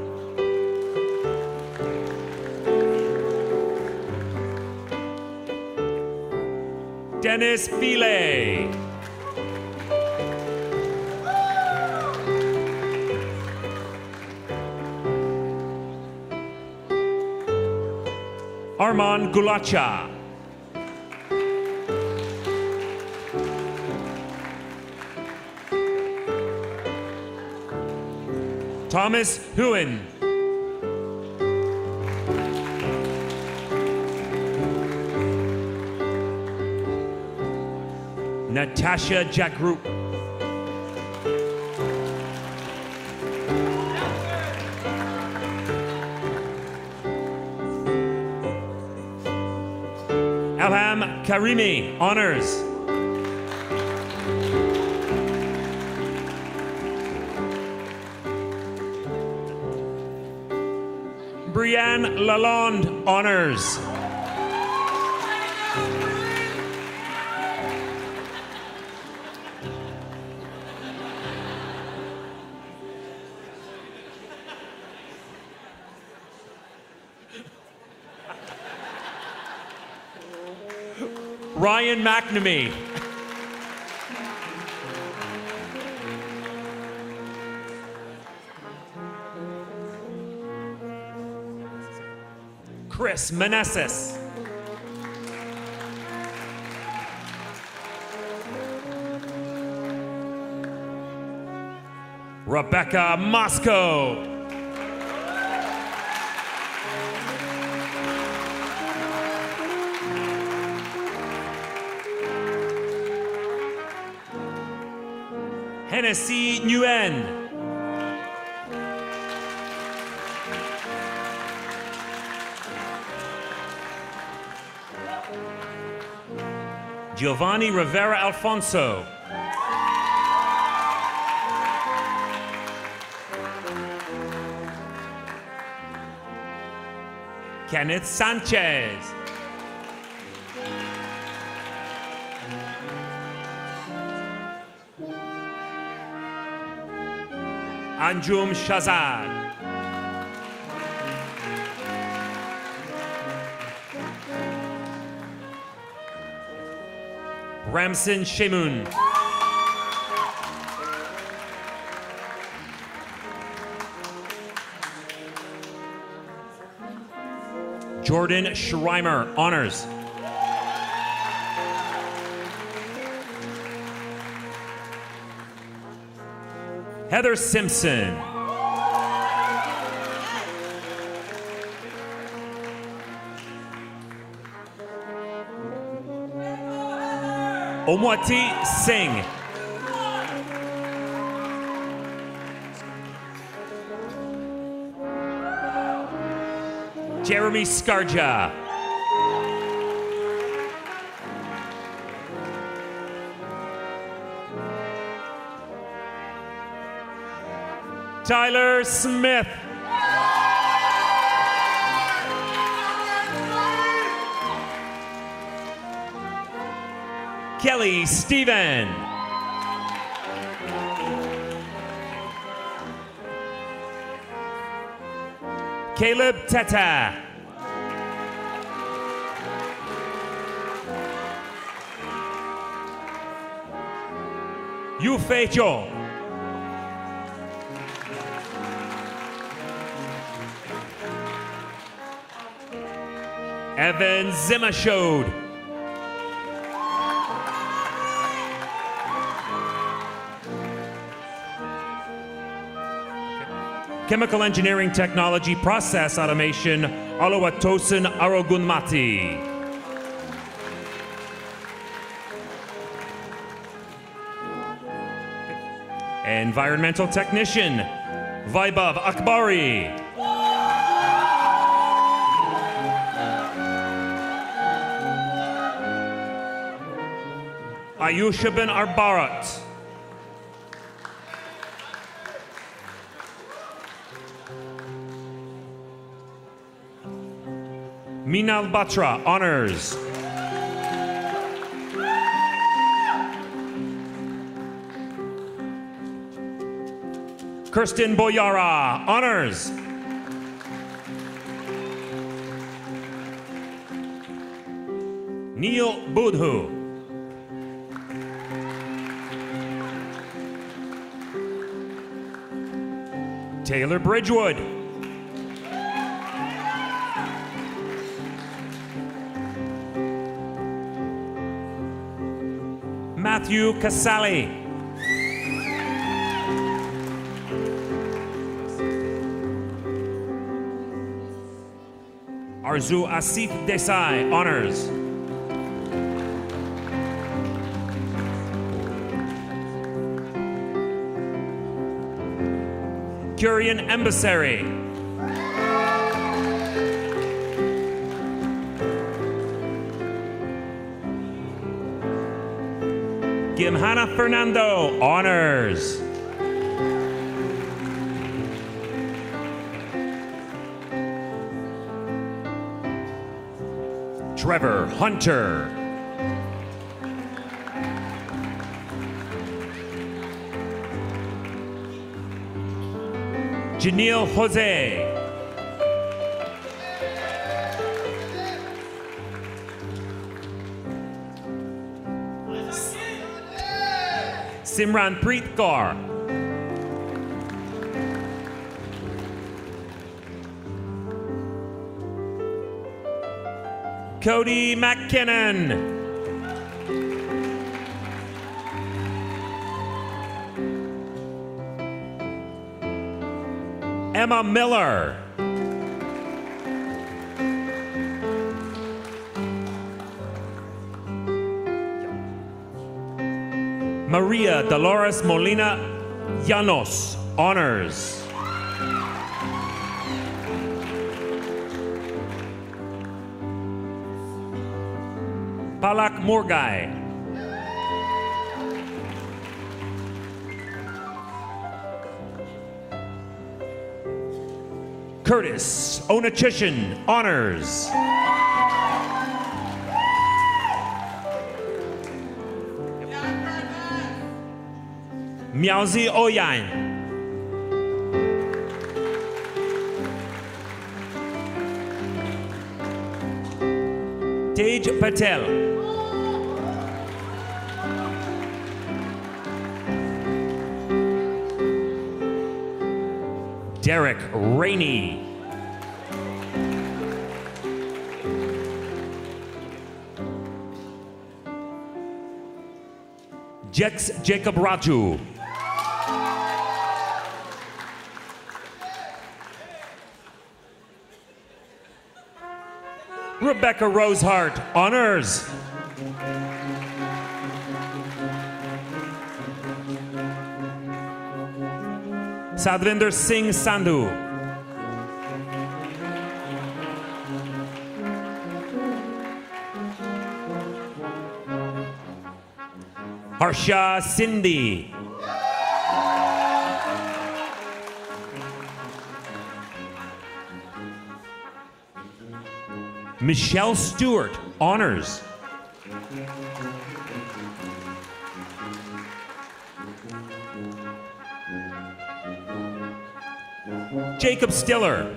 Dennis File. Armand Gulacha. Thomas Huyn. Natasha Jackroop. Alham Karimi, honors. Brianne Lalonde, honors. Ryan McNamee. Chris Meneses. Rebecca Moscow. Hennessy Nguyen. Giovanni Rivera Alfonso. Kenneth Sanchez. Anjum Shazad. Ramsin Shemun. Jordan Schreimer, honors. Heather Simpson. Omwati Singh. Jeremy Scarja. Tyler Smith. Kelly Steven. Caleb Teta. Yu Fei Cho. Evan Zimmershode. Chemical Engineering Technology Process Automation, Oluwatosin Arogunmati. Environmental Technician, Vaibhav Akbari. Ayusha bin Arbarat. Minal Batra, honors. Kirsten Boyara, honors. Neil Budhu. Taylor Bridgewood. Matthew Casali. Arzu Asif Desai, honors. Curian Embassary. Gimhana Fernando, honors. Trevor Hunter. Janelle Jose. Simran Preet Kaur. Cody McKinnon. Emma Miller. Maria Dolores Molina Llanos, honors. Palak Morgai. Curtis Onachishin, honors. Miaozi Oyan. Tej Patel. Derek Rainey. Jex Jacob Raju. Rebecca Rosehart, honors. Sadvinder Singh Sandhu. Harsha Sindhi. Michelle Stewart, honors. Jacob Stiller.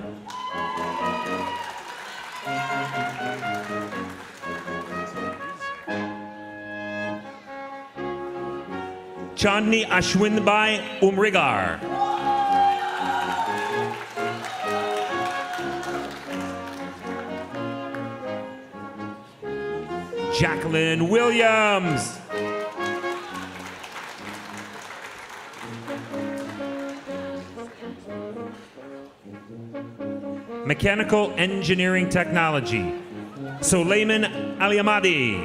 Chandni Ashwinbai Umrigar. Jacqueline Williams. Mechanical Engineering Technology, Suleiman Aliamadi.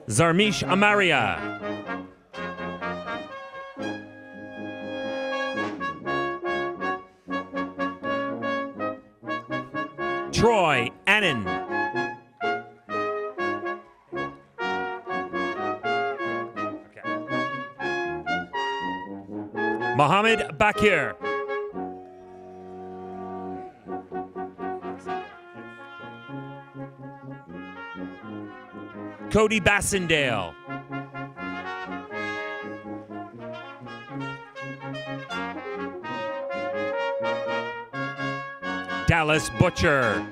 Zarmish Amaria. Troy Annan. Mohammed Bakir. Cody Bassendale. Dallas Butcher.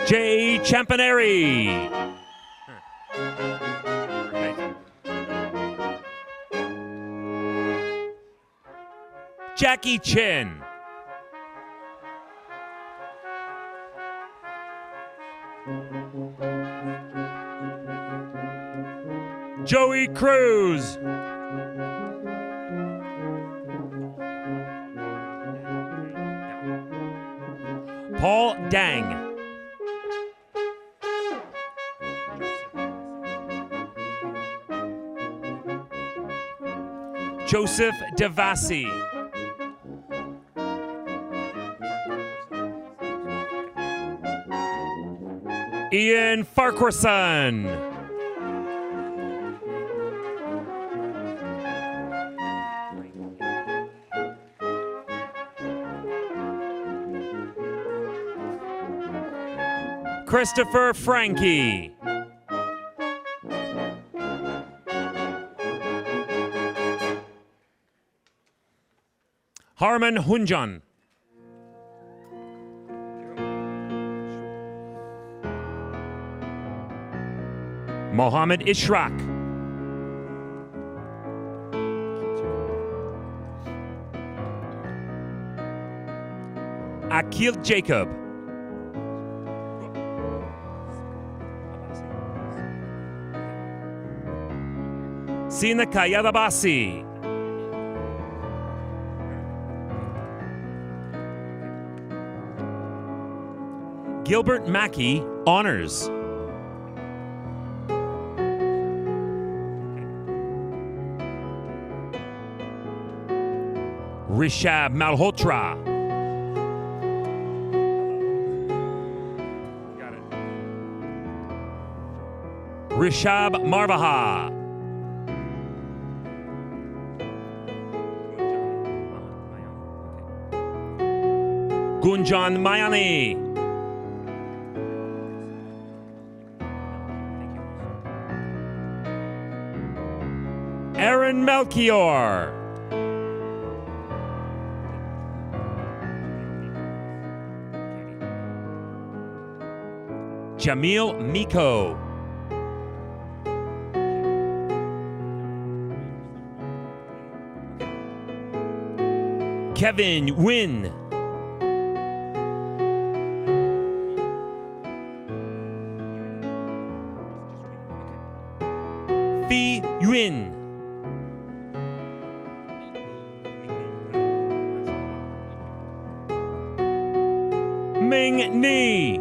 Jay Champaneri. Jackie Chin. Joey Cruz. Paul Dang. Joseph Devasi. Ian Farquharson. Christopher Frankie. Harman Hunjan. Mohammed Ishraq. Akil Jacob. Sina Kayadabasi. Gilbert Mackey, honors. Rishab Malhotra. Got it. Rishab Marvaha. Gunjan Mayani. Aaron Melchior. Jamil Miko. Kevin Wynn. Phi Yuen. Ming Ni.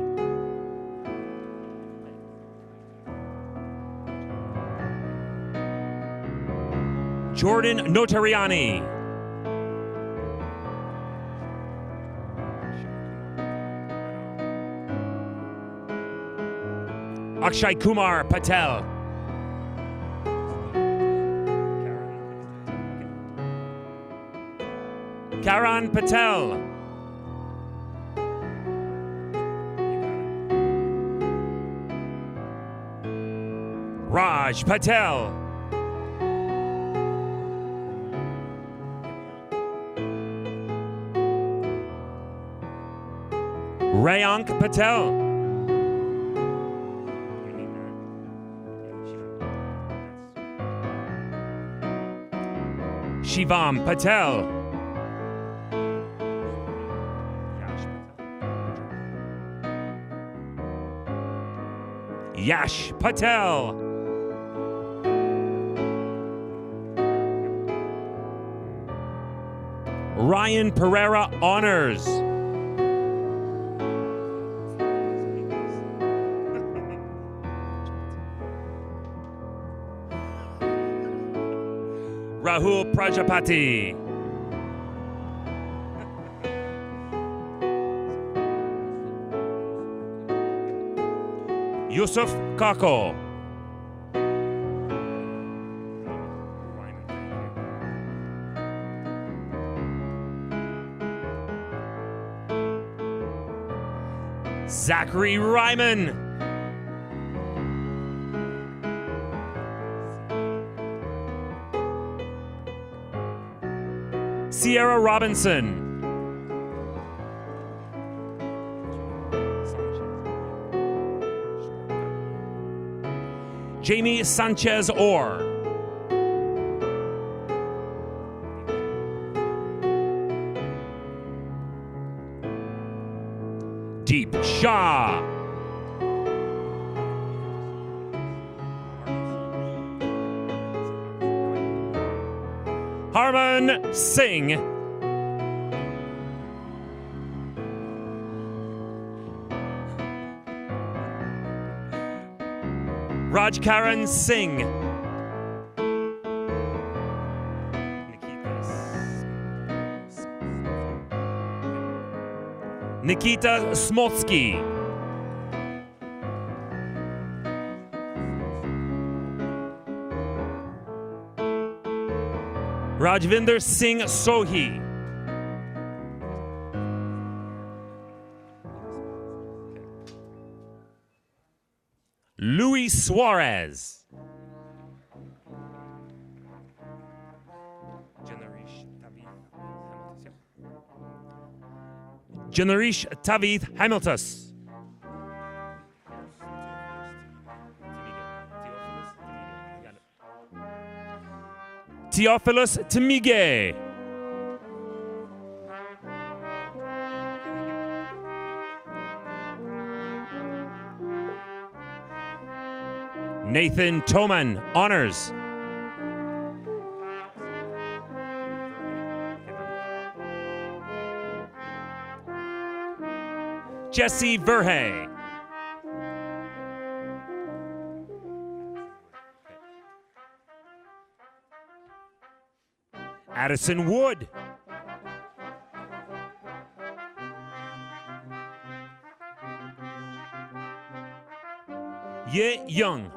Jordan Notariani. Akshay Kumar Patel. Karan Patel. Raj Patel. Rayank Patel. Shivam Patel. Yash Patel. Ryan Pereira, honors. Rahul Prajapati. Yusuf Kako. Zachary Ryman. Sierra Robinson. Jamie Sanchez Orr. Deep Shah. Harman Singh. Rajkaran Singh. Nikita Smolsky. Rajvinder Singh Sohi. Luis Suarez. Janarish Tavith Hamiltus. Theophilus Temige. Nathan Toman, honors. Jesse Verhey. Addison Wood. Ye Young.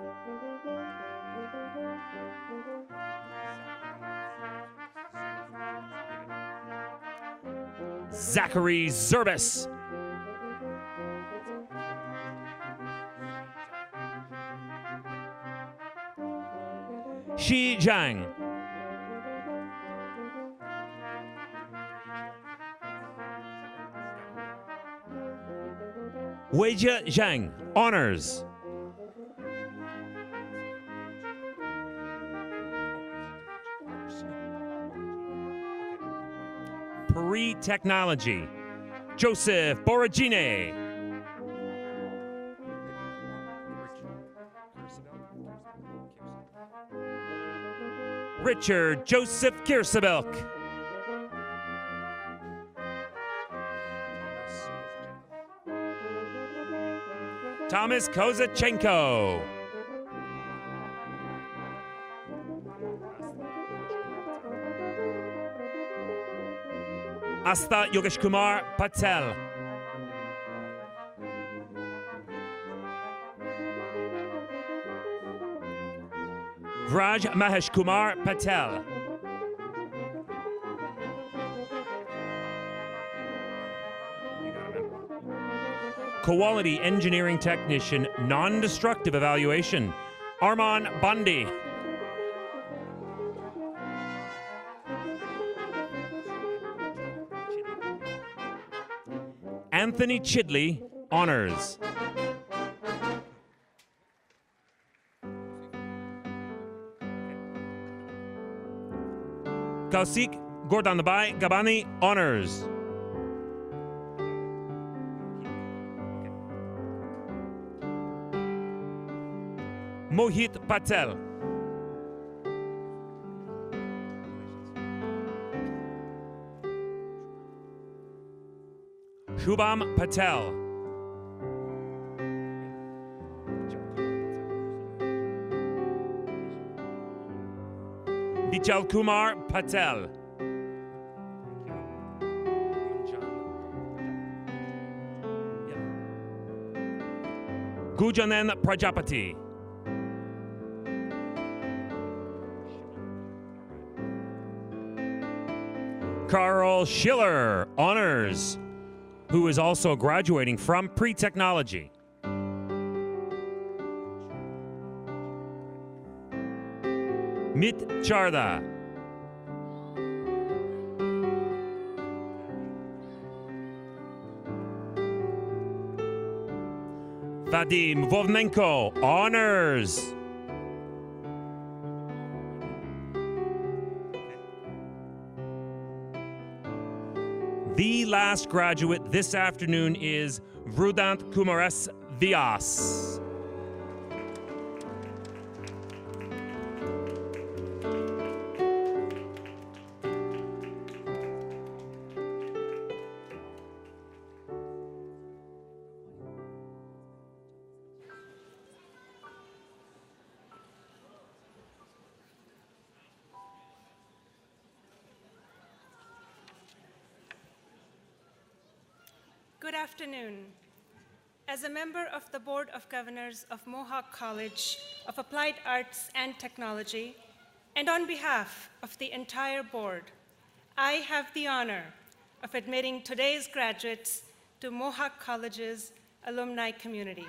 Zachary Zerbis. Shi Zhang. Weijia Zhang, honors. Pre-technology, Joseph Boragine. Richard Joseph Kirsebelk. Thomas Kozachenko. Asta Yogesh Kumar Patel. Raj Mahesh Kumar Patel. Quality Engineering Technician, Non-Destructive Evaluation, Arman Bandi. Anthony Chidley, honors. Kausik Gordanabai Gabani, honors. Mohit Patel. Shubham Patel. Bichal Kumar Patel. Gujanan Prajapati. Carl Schiller, honors, who is also graduating from pre-technology. Mit Charda. Vadim Vovnenko, honors. The last graduate this afternoon is Vrudant Kumares Vyas. Good afternoon. As a member of the Board of Governors of Mohawk College of Applied Arts and Technology, and on behalf of the entire board, I have the honor of admitting today's graduates to Mohawk College's alumni community.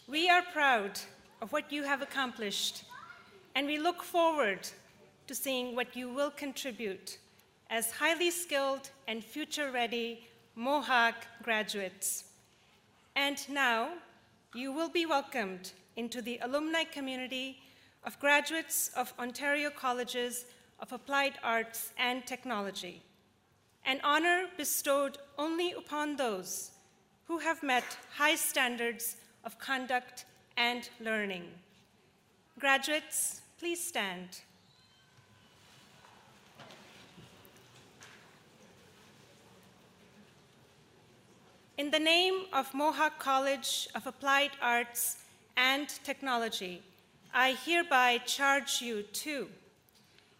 We are proud of what you have accomplished, and we look forward to seeing what you will contribute as highly skilled and future-ready Mohawk graduates. And now, you will be welcomed into the alumni community of graduates of Ontario Colleges of Applied Arts and Technology, an honor bestowed only upon those who have met high standards of conduct and learning. Graduates, please stand. In the name of Mohawk College of Applied Arts and Technology, I hereby charge you to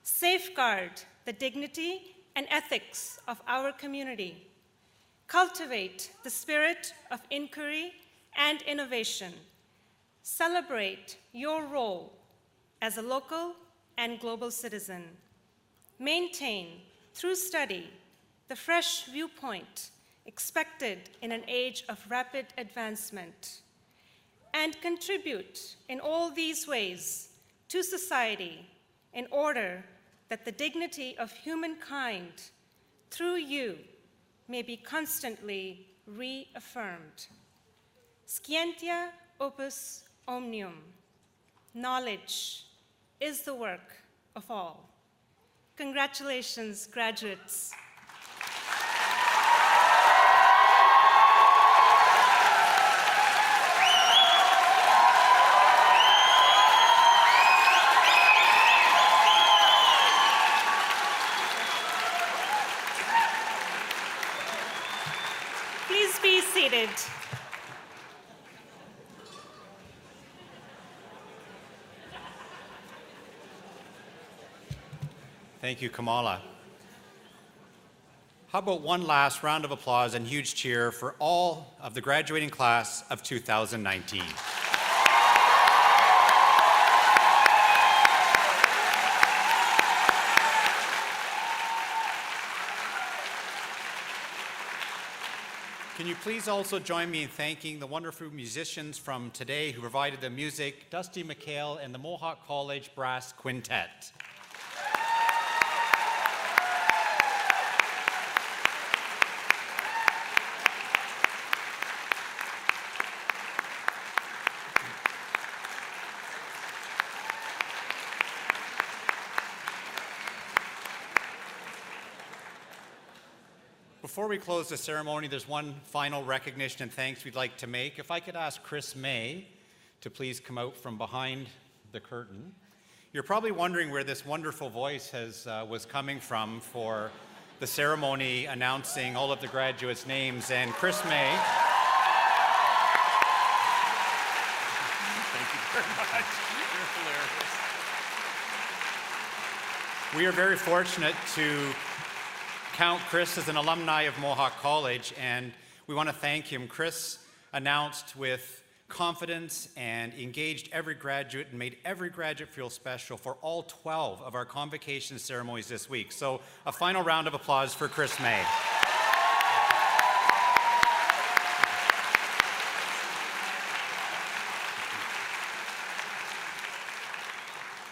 safeguard the dignity and ethics of our community, cultivate the spirit of inquiry and innovation, celebrate your role as a local and global citizen, maintain through study the fresh viewpoint expected in an age of rapid advancement, and contribute in all these ways to society in order that the dignity of humankind through you may be constantly reaffirmed. Scientia opus omnium. Knowledge is the work of all. Congratulations, graduates. Please be seated. Thank you, Kamala. How about one last round of applause and huge cheer for all of the graduating class of 2019. Can you please also join me in thanking the wonderful musicians from today who provided the music, Dusty McHale and the Mohawk College Brass Quintet. Before we close the ceremony, there's one final recognition and thanks we'd like to make. If I could ask Chris May to please come out from behind the curtain. You're probably wondering where this wonderful voice was coming from for the ceremony announcing all of the graduates' names. And Chris May. Thank you very much. You're hilarious. We are very fortunate to count Chris as an alumni of Mohawk College, and we want to thank him. Chris announced with confidence and engaged every graduate and made every graduate feel special for all 12 of our convocation ceremonies this week. So a final round of applause for Chris May.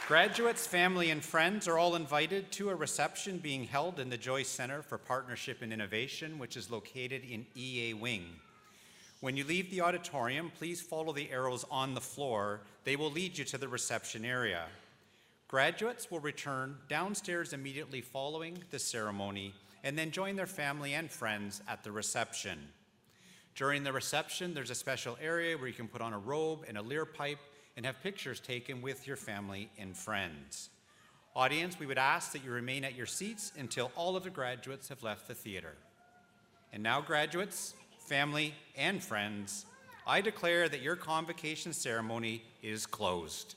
Graduates, family, and friends are all invited to a reception being held in the Joyce Center for Partnership and Innovation, which is located in EA Wing. When you leave the auditorium, please follow the arrows on the floor. They will lead you to the reception area. Graduates will return downstairs immediately following the ceremony and then join their family and friends at the reception. During the reception, there's a special area where you can put on a robe and a lyre pipe and have pictures taken with your family and friends. Audience, we would ask that you remain at your seats until all of the graduates have left the theater. And now, graduates, family, and friends, I declare that your convocation ceremony is closed.